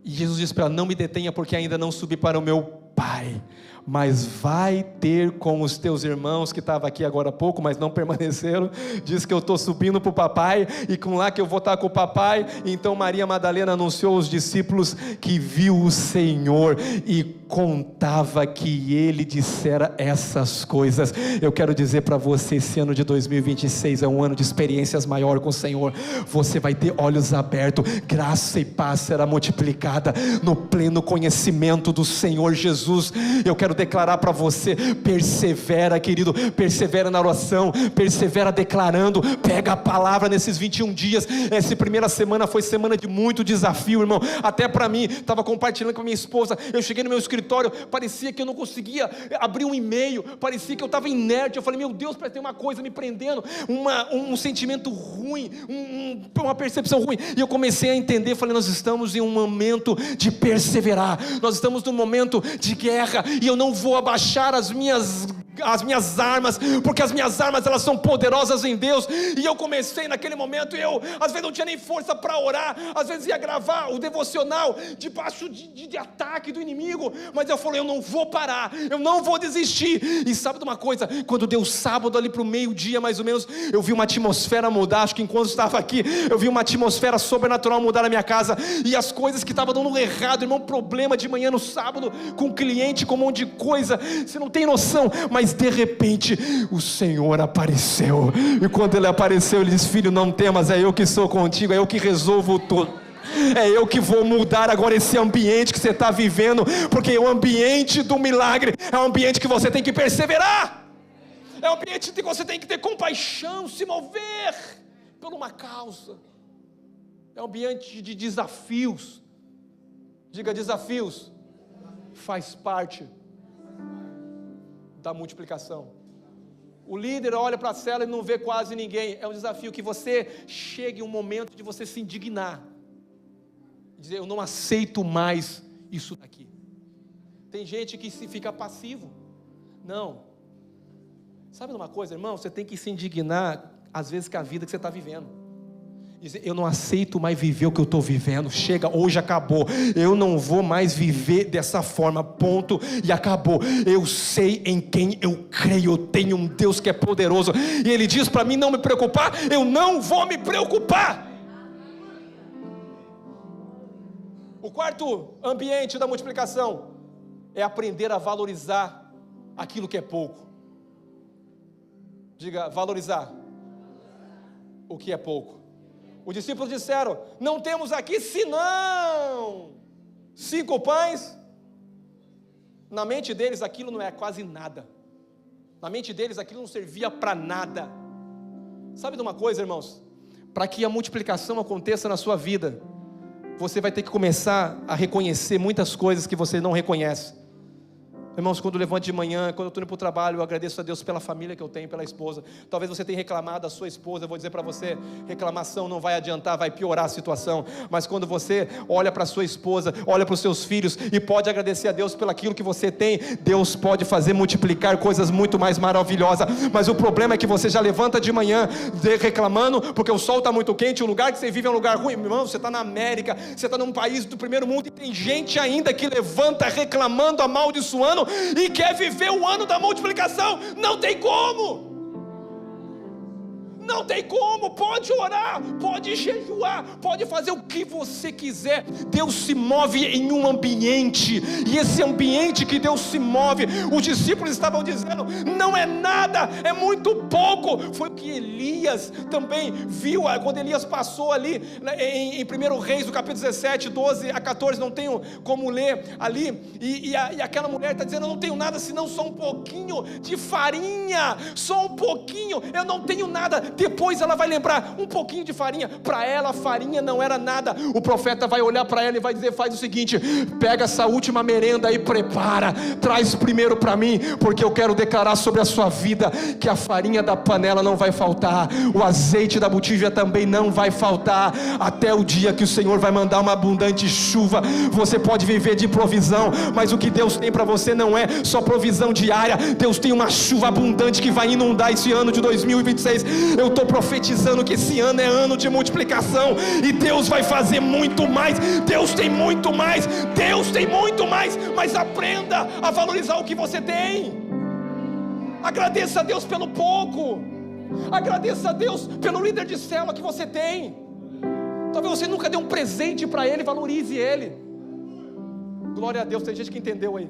Speaker 1: E Jesus disse para ela: não me detenha, porque ainda não subi para o meu Pai, mas vai ter com os teus irmãos, que estavam aqui agora há pouco, mas não permaneceram. Diz que eu estou subindo para o papai, e com lá que eu vou estar com o papai. Então Maria Madalena anunciou aos discípulos que viu o Senhor, e contava que ele dissera essas coisas. Eu quero dizer para você, esse ano de 2026 é um ano de experiências maior com o Senhor. Você vai ter olhos abertos, graça e paz será multiplicada no pleno conhecimento do Senhor Jesus. Eu quero declarar para você: persevera, querido, persevera na oração, persevera declarando, pega a palavra nesses 21 dias. Essa primeira semana foi semana de muito desafio, irmão, até para mim. Estava compartilhando com a minha esposa, eu cheguei no meu escritório, parecia que eu não conseguia abrir um e-mail, parecia que eu estava inerte. Eu falei: meu Deus, parece que tem uma coisa me prendendo, um sentimento ruim, uma percepção ruim. E eu comecei a entender, falei: nós estamos em um momento de perseverar, nós estamos num momento de guerra, e eu não vou abaixar as minhas armas, porque as minhas armas elas são poderosas em Deus. E eu comecei naquele momento, eu às vezes não tinha nem força para orar, às vezes ia gravar o devocional debaixo de ataque do inimigo, mas eu falei, eu não vou parar, eu não vou desistir. E sabe de uma coisa, quando deu sábado ali para o meio-dia mais ou menos, eu vi uma atmosfera mudar. Acho que enquanto estava aqui, eu vi uma atmosfera sobrenatural mudar na minha casa, e as coisas que estavam dando errado, irmão, problema de manhã no sábado, com cliente, com um monte de coisa, você não tem noção, mas de repente o Senhor apareceu, e quando Ele apareceu, Ele disse, filho, não temas, é eu que sou contigo, é eu que resolvo tudo, é eu que vou mudar agora esse ambiente que você está vivendo, porque o ambiente do milagre é um ambiente que você tem que perseverar, é um ambiente que você tem que ter compaixão, se mover por uma causa, é um ambiente de desafios. Diga, desafios faz parte da multiplicação. O líder olha para a cela e não vê quase ninguém. É um desafio que você chegue um momento de você se indignar, dizer, eu não aceito mais isso daqui. Tem gente que se fica passivo. Não. Sabe uma coisa, irmão? Você tem que se indignar às vezes com a vida que você está vivendo. Dizer, eu não aceito mais viver o que eu estou vivendo, chega, hoje acabou, eu não vou mais viver dessa forma, ponto, e acabou. Eu sei em quem eu creio, eu tenho um Deus que é poderoso, e Ele diz para mim não me preocupar, eu não vou me preocupar. O quarto ambiente da multiplicação é aprender a valorizar aquilo que é pouco. Diga, valorizar o que é pouco. Os discípulos disseram, não temos aqui senão 5 pães. Na mente deles aquilo não é quase nada. Na mente deles aquilo não servia para nada. Sabe de uma coisa, irmãos? Para que a multiplicação aconteça na sua vida, você vai ter que começar a reconhecer muitas coisas que você não reconhece. Irmãos, quando eu levanto de manhã, quando eu estou indo para o trabalho, eu agradeço a Deus pela família que eu tenho, pela esposa. Talvez você tenha reclamado da sua esposa, eu vou dizer para você, reclamação não vai adiantar, vai piorar a situação. Mas quando você olha para a sua esposa, olha para os seus filhos e pode agradecer a Deus pelo aquilo que você tem, Deus pode fazer multiplicar coisas muito mais maravilhosas. Mas o problema é que você já levanta de manhã reclamando, porque o sol está muito quente, o lugar que você vive é um lugar ruim. Irmão, você está na América, você está num país do primeiro mundo e tem gente ainda que levanta reclamando, amaldiçoando, e quer viver o ano da multiplicação. Não tem como. Não tem como, pode orar, pode jejuar, pode fazer o que você quiser. Deus se move em um ambiente, e esse ambiente que Deus se move, os discípulos estavam dizendo, não é nada, é muito pouco. Foi o que Elias também viu, quando Elias passou ali, em 1 Reis, no capítulo 17, 12 a 14, não tenho como ler ali, e aquela mulher está dizendo, eu não tenho nada senão só um pouquinho de farinha, só um pouquinho, eu não tenho nada. Depois ela vai lembrar, um pouquinho de farinha, para ela a farinha não era nada. O profeta vai olhar para ela e vai dizer, faz o seguinte, pega essa última merenda e prepara, traz primeiro para mim, porque eu quero declarar sobre a sua vida, que a farinha da panela não vai faltar, o azeite da botija também não vai faltar, até o dia que o Senhor vai mandar uma abundante chuva. Você pode viver de provisão, mas o que Deus tem para você não é só provisão diária. Deus tem uma chuva abundante que vai inundar esse ano de 2026, eu estou profetizando que esse ano é ano de multiplicação, e Deus vai fazer muito mais. Deus tem muito mais, Deus tem muito mais, mas aprenda a valorizar o que você tem. Agradeça a Deus pelo pouco, agradeça a Deus pelo líder de célula que você tem. Talvez você nunca deu um presente para ele, valorize ele. Glória a Deus, tem gente que entendeu aí.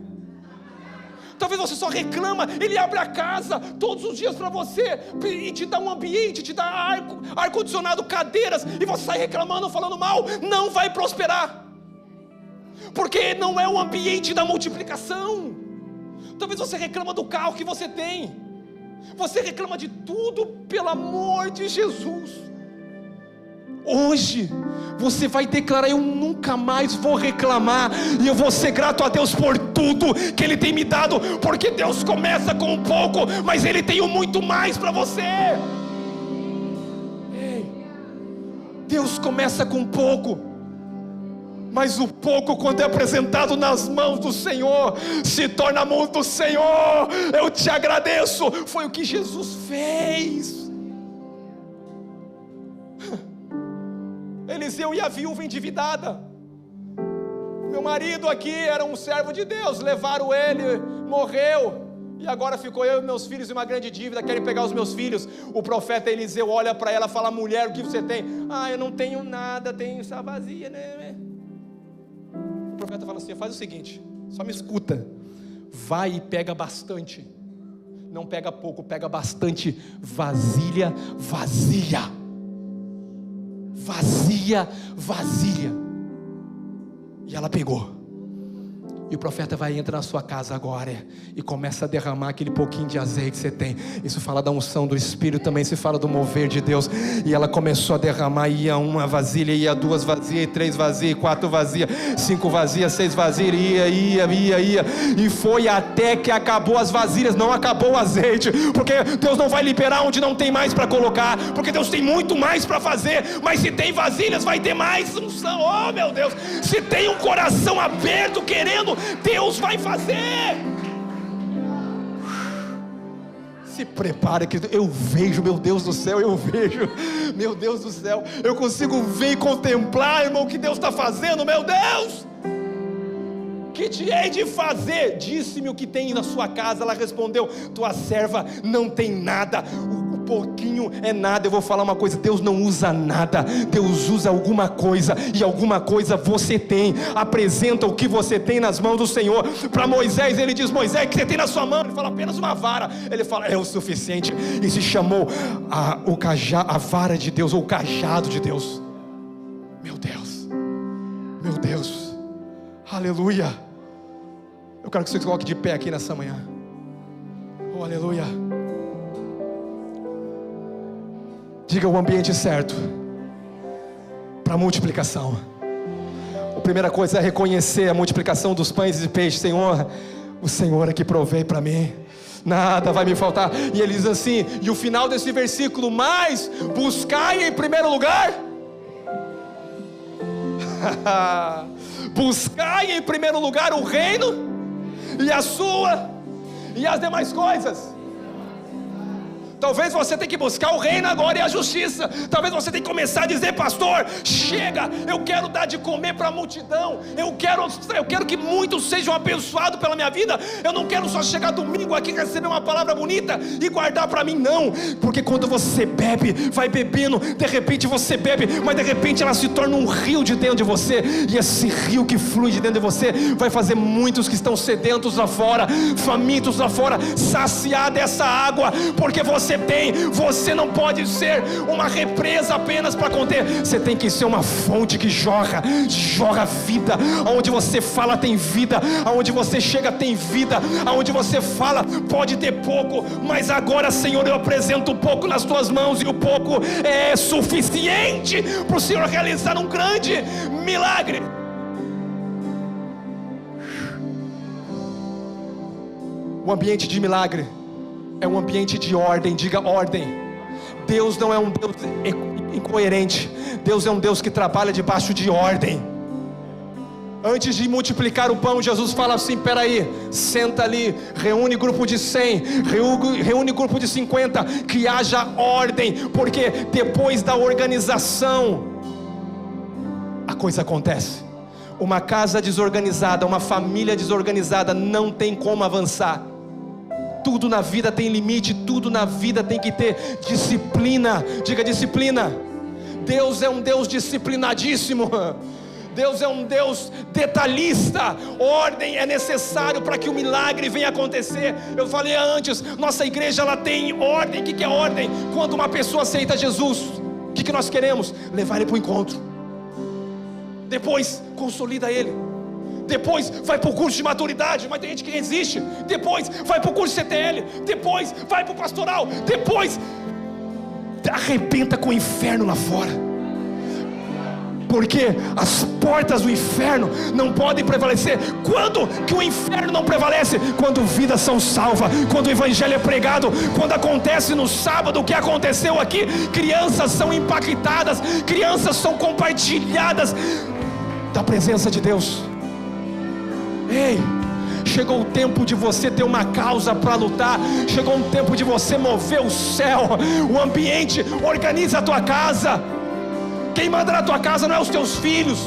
Speaker 1: Talvez você só reclama, ele abre a casa todos os dias para você, e te dá um ambiente, te dá ar-condicionado, cadeiras, e você sai reclamando, falando mal, não vai prosperar, porque não é o ambiente da multiplicação. Talvez você reclama do carro que você tem, você reclama de tudo, pelo amor de Jesus. Hoje você vai declarar, eu nunca mais vou reclamar, e eu vou ser grato a Deus por tudo que Ele tem me dado, porque Deus começa com um pouco, mas Ele tem muito mais para você. Ei, Deus começa com pouco, Mas o pouco, quando é apresentado nas mãos do Senhor, se torna a mão do Senhor. Eu te agradeço. Foi o que Jesus fez. Eliseu e a viúva endividada. Meu marido aqui era um servo de Deus, levaram ele, morreu, e agora ficou eu e meus filhos em uma grande dívida, querem pegar os meus filhos. O profeta Eliseu olha para ela e fala: mulher, o que você tem? Eu não tenho nada, tenho essa vazia, né? O profeta fala assim: faz o seguinte, só me escuta, vai e pega bastante, não pega pouco, pega bastante vasilha vazia. E ela pegou. E o profeta vai entrar na sua casa agora e começa a derramar aquele pouquinho de azeite que você tem. Isso fala da unção do Espírito, também se fala do mover de Deus. E ela começou a derramar, ia uma vasilha, ia duas vazias, 3 vazias, 4 vazias, 5 vazias, 6 vazias, ia. E foi até que acabou as vasilhas, não acabou o azeite. Porque Deus não vai liberar onde não tem mais para colocar. Porque Deus tem muito mais para fazer. Mas se tem vasilhas, vai ter mais unção. Oh meu Deus, se tem um coração aberto, querendo, Deus vai fazer. Se prepara, que eu vejo, meu Deus do céu, meu Deus do céu, eu consigo ver e contemplar, irmão, o que Deus está fazendo. Meu Deus, que te hei de fazer? Disse-me o que tem na sua casa. Ela respondeu: tua serva não tem nada. Pouquinho é nada. Eu vou falar uma coisa: Deus não usa nada, Deus usa alguma coisa, e alguma coisa você tem. Apresenta o que você tem nas mãos do Senhor. Para Moisés, ele diz: Moisés, o que você tem na sua mão? Ele fala: apenas uma vara. Ele fala: é o suficiente. E se chamou a vara de Deus, ou o cajado de Deus. Meu Deus, aleluia. Eu quero que você coloque de pé aqui nessa manhã. Oh, aleluia. Diga o ambiente certo para a multiplicação. A primeira coisa é reconhecer a multiplicação dos pães e peixes. Senhor, o Senhor é que provei para mim, nada vai me faltar. E ele diz assim, e o final desse versículo: mas buscai em primeiro lugar buscai em primeiro lugar o reino e as demais coisas. Talvez você tenha que buscar o reino agora e a justiça. Talvez você tenha que começar a dizer: pastor, chega, eu quero dar de comer para a multidão. Eu quero que muitos sejam abençoados pela minha vida. Eu não quero só chegar domingo aqui, receber uma palavra bonita e guardar para mim, não. Porque quando você bebe, vai bebendo, de repente você bebe, mas de repente ela se torna um rio de dentro de você. E esse rio que flui de dentro de você vai fazer muitos que estão sedentos lá fora, famintos lá fora, saciar dessa água. Porque você não pode ser uma represa apenas para conter. Você tem que ser uma fonte que jorra vida. Aonde você fala tem vida, aonde você chega tem vida, aonde você fala pode ter pouco, mas agora, Senhor, eu apresento um pouco nas tuas mãos, e o pouco é suficiente para o Senhor realizar um grande milagre. O ambiente de milagre é um ambiente de ordem. Diga ordem. Deus não é um Deus incoerente. Deus é um Deus que trabalha debaixo de ordem. Antes de multiplicar o pão, Jesus fala assim: peraí, senta ali, reúne grupo de 100, reúne grupo de 50, que haja ordem, porque depois da organização a coisa acontece. Uma casa desorganizada, uma família desorganizada não tem como avançar. Tudo na vida tem limite, tudo na vida tem que ter disciplina. Diga disciplina. Deus é um Deus disciplinadíssimo. Deus é um Deus detalhista. Ordem é necessário para que o milagre venha acontecer. Eu falei antes, nossa igreja ela tem ordem. O que é ordem? Quando uma pessoa aceita Jesus, o que nós queremos? Levar ele para o encontro. Depois consolida ele. Depois vai para o curso de maturidade, mas tem gente que resiste. Depois vai para o curso de CTL. Depois vai para o pastoral. Depois arrebenta com o inferno lá fora. Porque as portas do inferno não podem prevalecer. Quando que o inferno não prevalece? Quando vidas são salvas, quando o evangelho é pregado, quando acontece no sábado o que aconteceu aqui. Crianças são impactadas, crianças são compartilhadas da presença de Deus. Ei, chegou o tempo de você ter uma causa para lutar. Chegou um tempo de você mover o céu, o ambiente. Organiza a tua casa. Quem manda na tua casa não é os teus filhos,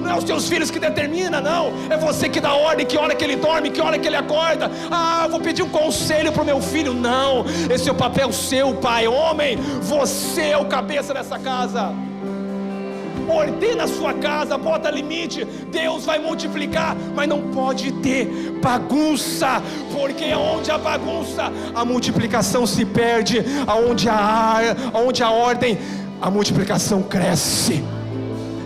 Speaker 1: não é os teus filhos que determina, não. É você que dá ordem, que hora que ele dorme, que hora que ele acorda. Vou pedir um conselho para o meu filho. Não, esse é o papel seu, pai. Homem, você é o cabeça dessa casa. Ordena a sua casa, bota limite. Deus vai multiplicar, mas não pode ter bagunça, porque onde há bagunça, a multiplicação se perde. Onde há ordem, a multiplicação cresce.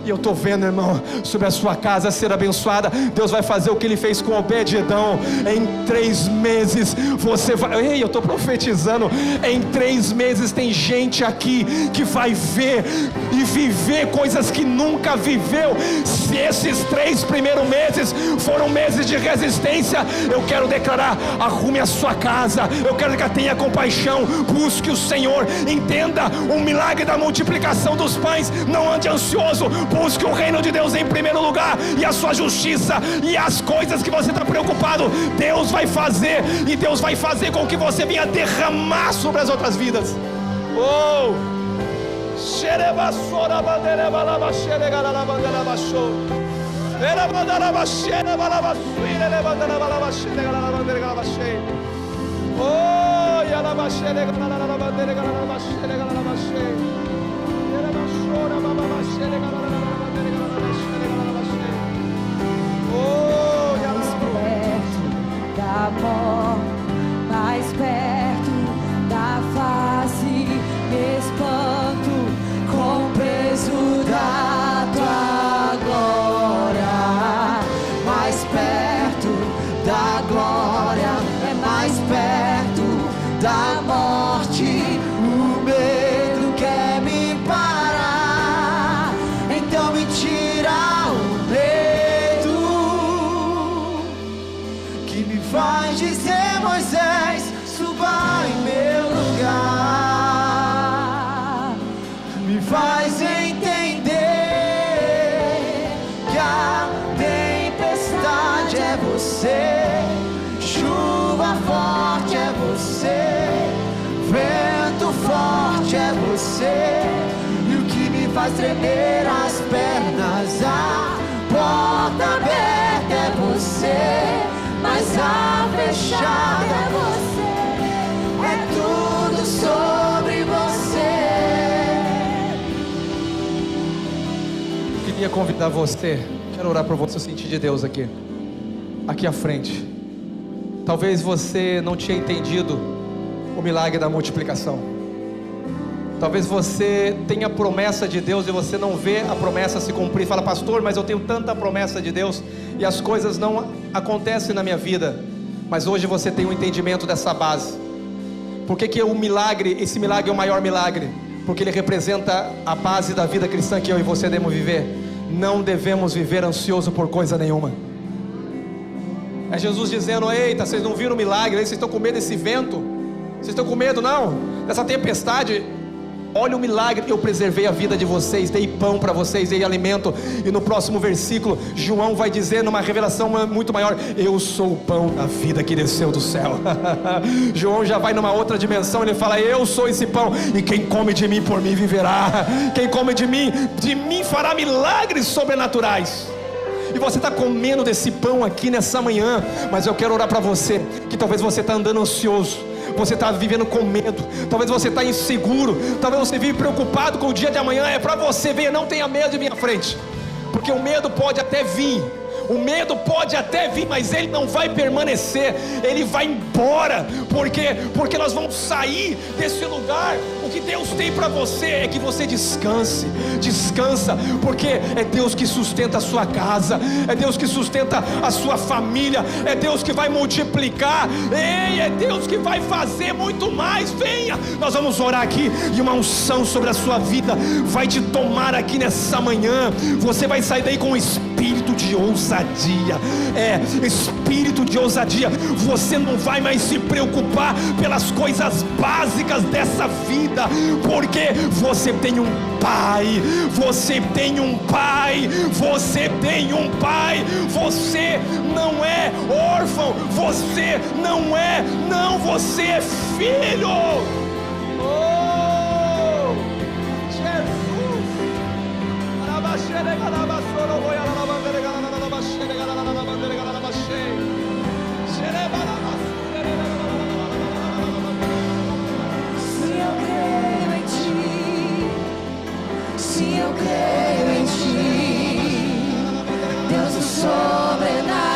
Speaker 1: E eu estou vendo, irmão, sobre a sua casa ser abençoada. Deus vai fazer o que Ele fez com Obed-Edom. Em 3 meses você vai... Ei, eu estou profetizando. Em 3 meses tem gente aqui que vai ver e viver coisas que nunca viveu. Se esses 3 primeiros meses foram meses de resistência, eu quero declarar: arrume a sua casa. Eu quero que tenha compaixão, busque o Senhor, entenda o milagre da multiplicação dos pães. Não ande ansioso, busque o reino de Deus em primeiro lugar, e a sua justiça, e as coisas que você está preocupado, Deus vai fazer. E Deus vai fazer com que você venha derramar sobre as outras vidas.
Speaker 2: Mais perto da face, me espanto com o peso da tua glória. Mais perto da glória, é mais perto da morte. O medo quer me parar, então me tira o medo que me faz dizer: Moisés, suba em meu lugar. Me faz entender que a tempestade é você, chuva forte é você, vento forte é você, e o que me faz tremer as pernas, a porta aberta é você, mas a fechada é você, é tudo sobre você.
Speaker 1: Eu queria convidar você, quero orar por você, sentir de Deus aqui à frente. Talvez você não tinha entendido o milagre da multiplicação. Talvez você tenha a promessa de Deus e você não vê a promessa se cumprir. Fala: pastor, mas eu tenho tanta promessa de Deus e as coisas não acontecem na minha vida. Mas hoje você tem um entendimento dessa base. Por que o milagre, esse milagre é o maior milagre? Porque ele representa a base da vida cristã que eu e você devemos viver. Não devemos viver ansioso por coisa nenhuma. É Jesus dizendo: eita, vocês não viram o milagre, vocês estão com medo desse vento? Vocês estão com medo, não? Dessa tempestade? Olha o milagre, eu preservei a vida de vocês, dei pão para vocês, dei alimento. E no próximo versículo, João vai dizer numa revelação muito maior: eu sou o pão da vida que desceu do céu. João já vai numa outra dimensão, ele fala: eu sou esse pão, e quem come de mim por mim viverá. Quem come de mim fará milagres sobrenaturais. E você está comendo desse pão aqui nessa manhã. Mas eu quero orar para você, que talvez você está andando ansioso, você está vivendo com medo, talvez você está inseguro, talvez você vive preocupado com o dia de amanhã. É para você, venha, não tenha medo de vir à frente, porque o medo pode até vir, mas ele não vai permanecer, ele vai embora. Porque nós vamos sair desse lugar. O que Deus tem para você é que você descansa, porque é Deus que sustenta a sua casa, é Deus que sustenta a sua família, é Deus que vai multiplicar, é Deus que vai fazer muito mais. Venha, nós vamos orar aqui, e uma unção sobre a sua vida vai te tomar aqui nessa manhã. Você vai sair daí com o Espírito espírito de ousadia. Espírito de ousadia. Você não vai mais se preocupar pelas coisas básicas dessa vida, porque você tem um Pai, você tem um Pai, você tem um Pai. Você não é órfão, você não é, não, você é filho. Oh, Jesus.
Speaker 2: Se eu creio em ti, Deus do sobrenatural.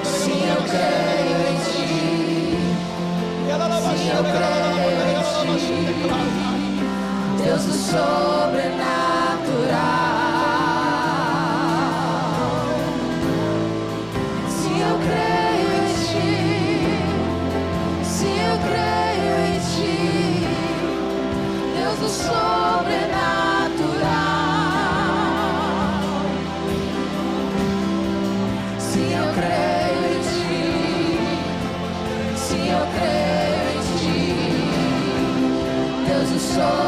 Speaker 2: Se eu creio em ti, se eu creio em ti, Deus do sobrenatural. Se eu creio em ti, se eu creio em ti, Deus do sobrenatural. Se eu creio em ti, se eu creio em ti, Deus do sobrenatural.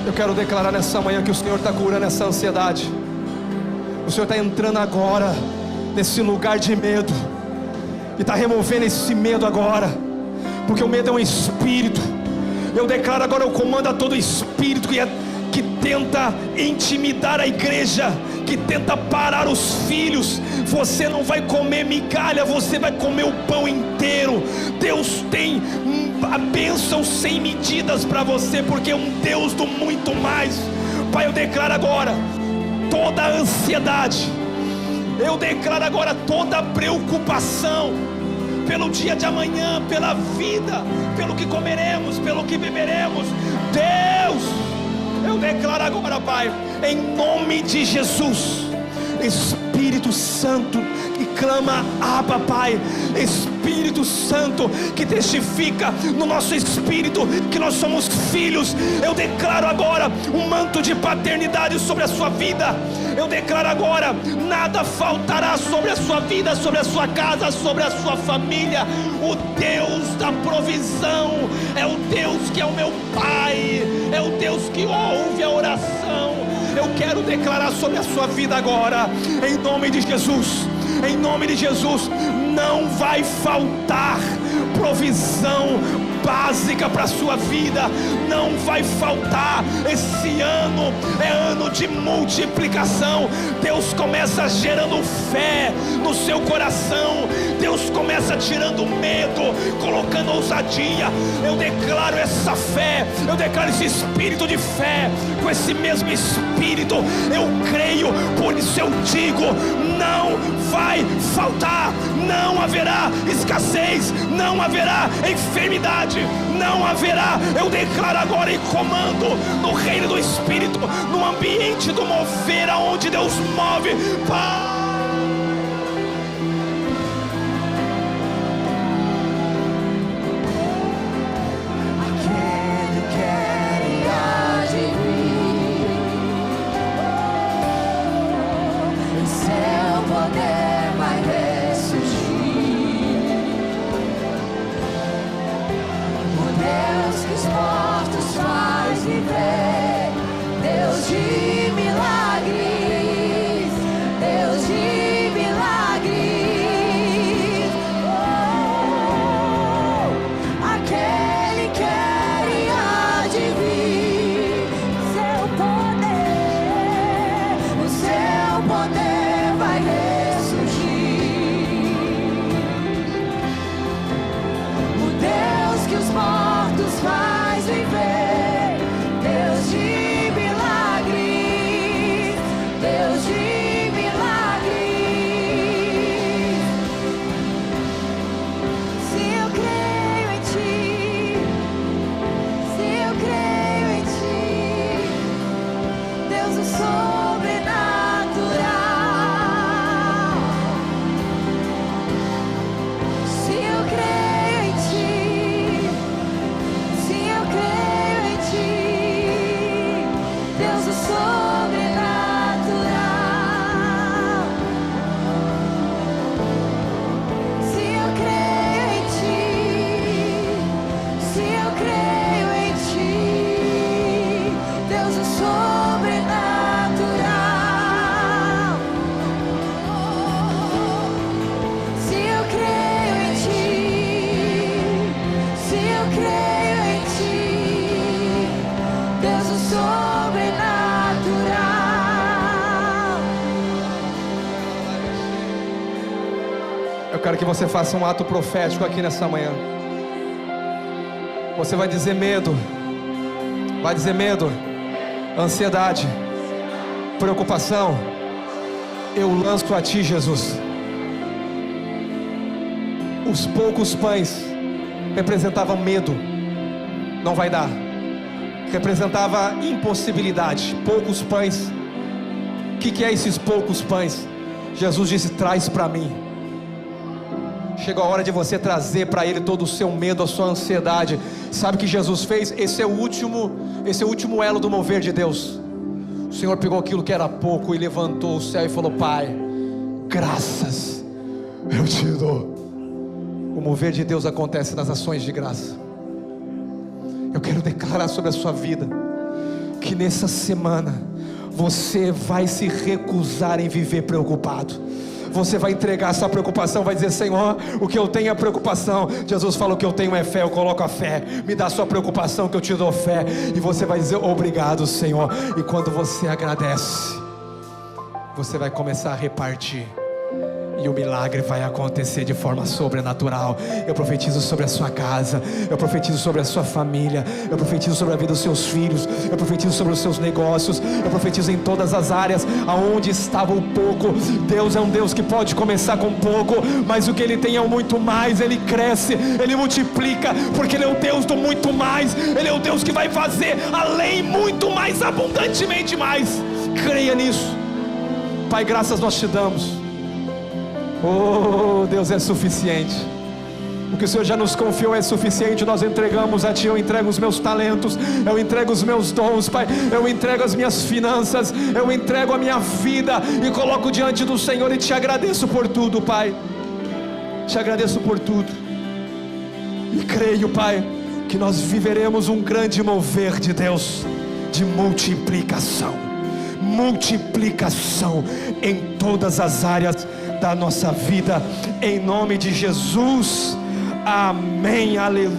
Speaker 1: Eu quero declarar nessa manhã que o Senhor está curando essa ansiedade. O Senhor está entrando agora nesse lugar de medo e está removendo esse medo agora, porque o medo é um espírito. Eu declaro agora, eu comando a todo espírito que tenta intimidar a igreja, que tenta parar os filhos. Você não vai comer migalha, você vai comer o pão inteiro. Deus tem a bênção sem medidas para você, porque é um Deus do muito mais. Pai, eu declaro agora toda a ansiedade, eu declaro agora toda a preocupação pelo dia de amanhã, pela vida, pelo que comeremos, pelo que beberemos. Deus, eu declaro agora, Pai, em nome de Jesus, Espírito Santo que clama, Abba, Pai, Espírito Santo que testifica no nosso espírito que nós somos filhos. Eu declaro agora um manto de paternidade sobre a sua vida. Eu declaro agora, nada faltará sobre a sua vida, sobre a sua casa, sobre a sua família. O Deus da provisão é o Deus que é o meu Pai, é o Deus que ouve a oração. Eu quero declarar sobre a sua vida agora, em nome de Jesus, em nome de Jesus, não vai faltar provisão básica para a sua vida, não vai faltar. Esse ano é ano de multiplicação. Deus começa gerando fé no seu coração, Deus começa tirando medo, colocando ousadia. Eu declaro essa fé, eu declaro esse espírito de fé. Com esse mesmo espírito eu creio, por isso eu digo, não vai faltar, não haverá escassez, não haverá enfermidade, não haverá. Eu declaro agora e comando no reino do Espírito, no ambiente do mover, aonde Deus move, Pai.
Speaker 2: Deus de milagres, Deus de
Speaker 1: Eu quero que você faça um ato profético aqui nessa manhã. Você vai dizer medo, ansiedade, preocupação, eu lanço a ti, Jesus. Os poucos pães representavam medo, não vai dar. Representava impossibilidade, poucos pães. O que é esses poucos pães? Jesus disse: traz para mim. Chegou a hora de você trazer para Ele todo o seu medo, a sua ansiedade. Sabe o que Jesus fez? Esse é o último elo do mover de Deus. O Senhor pegou aquilo que era pouco e levantou o céu e falou: Pai, graças eu te dou. O mover de Deus acontece nas ações de graça. Eu quero declarar sobre a sua vida que nessa semana você vai se recusar em viver preocupado. Você vai entregar essa preocupação, vai dizer: Senhor, o que eu tenho é preocupação. Jesus fala: o que eu tenho é fé, eu coloco a fé. Me dá a sua preocupação que eu te dou fé. E você vai dizer: obrigado, Senhor. E quando você agradece, você vai começar a repartir, e o milagre vai acontecer de forma sobrenatural. Eu profetizo sobre a sua casa, eu profetizo sobre a sua família, eu profetizo sobre a vida dos seus filhos, eu profetizo sobre os seus negócios, eu profetizo em todas as áreas aonde estava o pouco. Deus é um Deus que pode começar com pouco, mas o que Ele tem é o muito mais. Ele cresce, Ele multiplica, porque Ele é o Deus do muito mais. Ele é o Deus que vai fazer além, muito mais, abundantemente mais. Creia nisso. Pai, graças nós te damos. Oh, Deus é suficiente. O que o Senhor já nos confiou é suficiente. Nós entregamos a Ti. Eu entrego os meus talentos, eu entrego os meus dons, Pai. Eu entrego as minhas finanças, eu entrego a minha vida e coloco diante do Senhor. E te agradeço por tudo, Pai. Te agradeço por tudo. E creio, Pai, que nós viveremos um grande mover de Deus, de multiplicação em todas as áreas da nossa vida, em nome de Jesus. Amém, aleluia.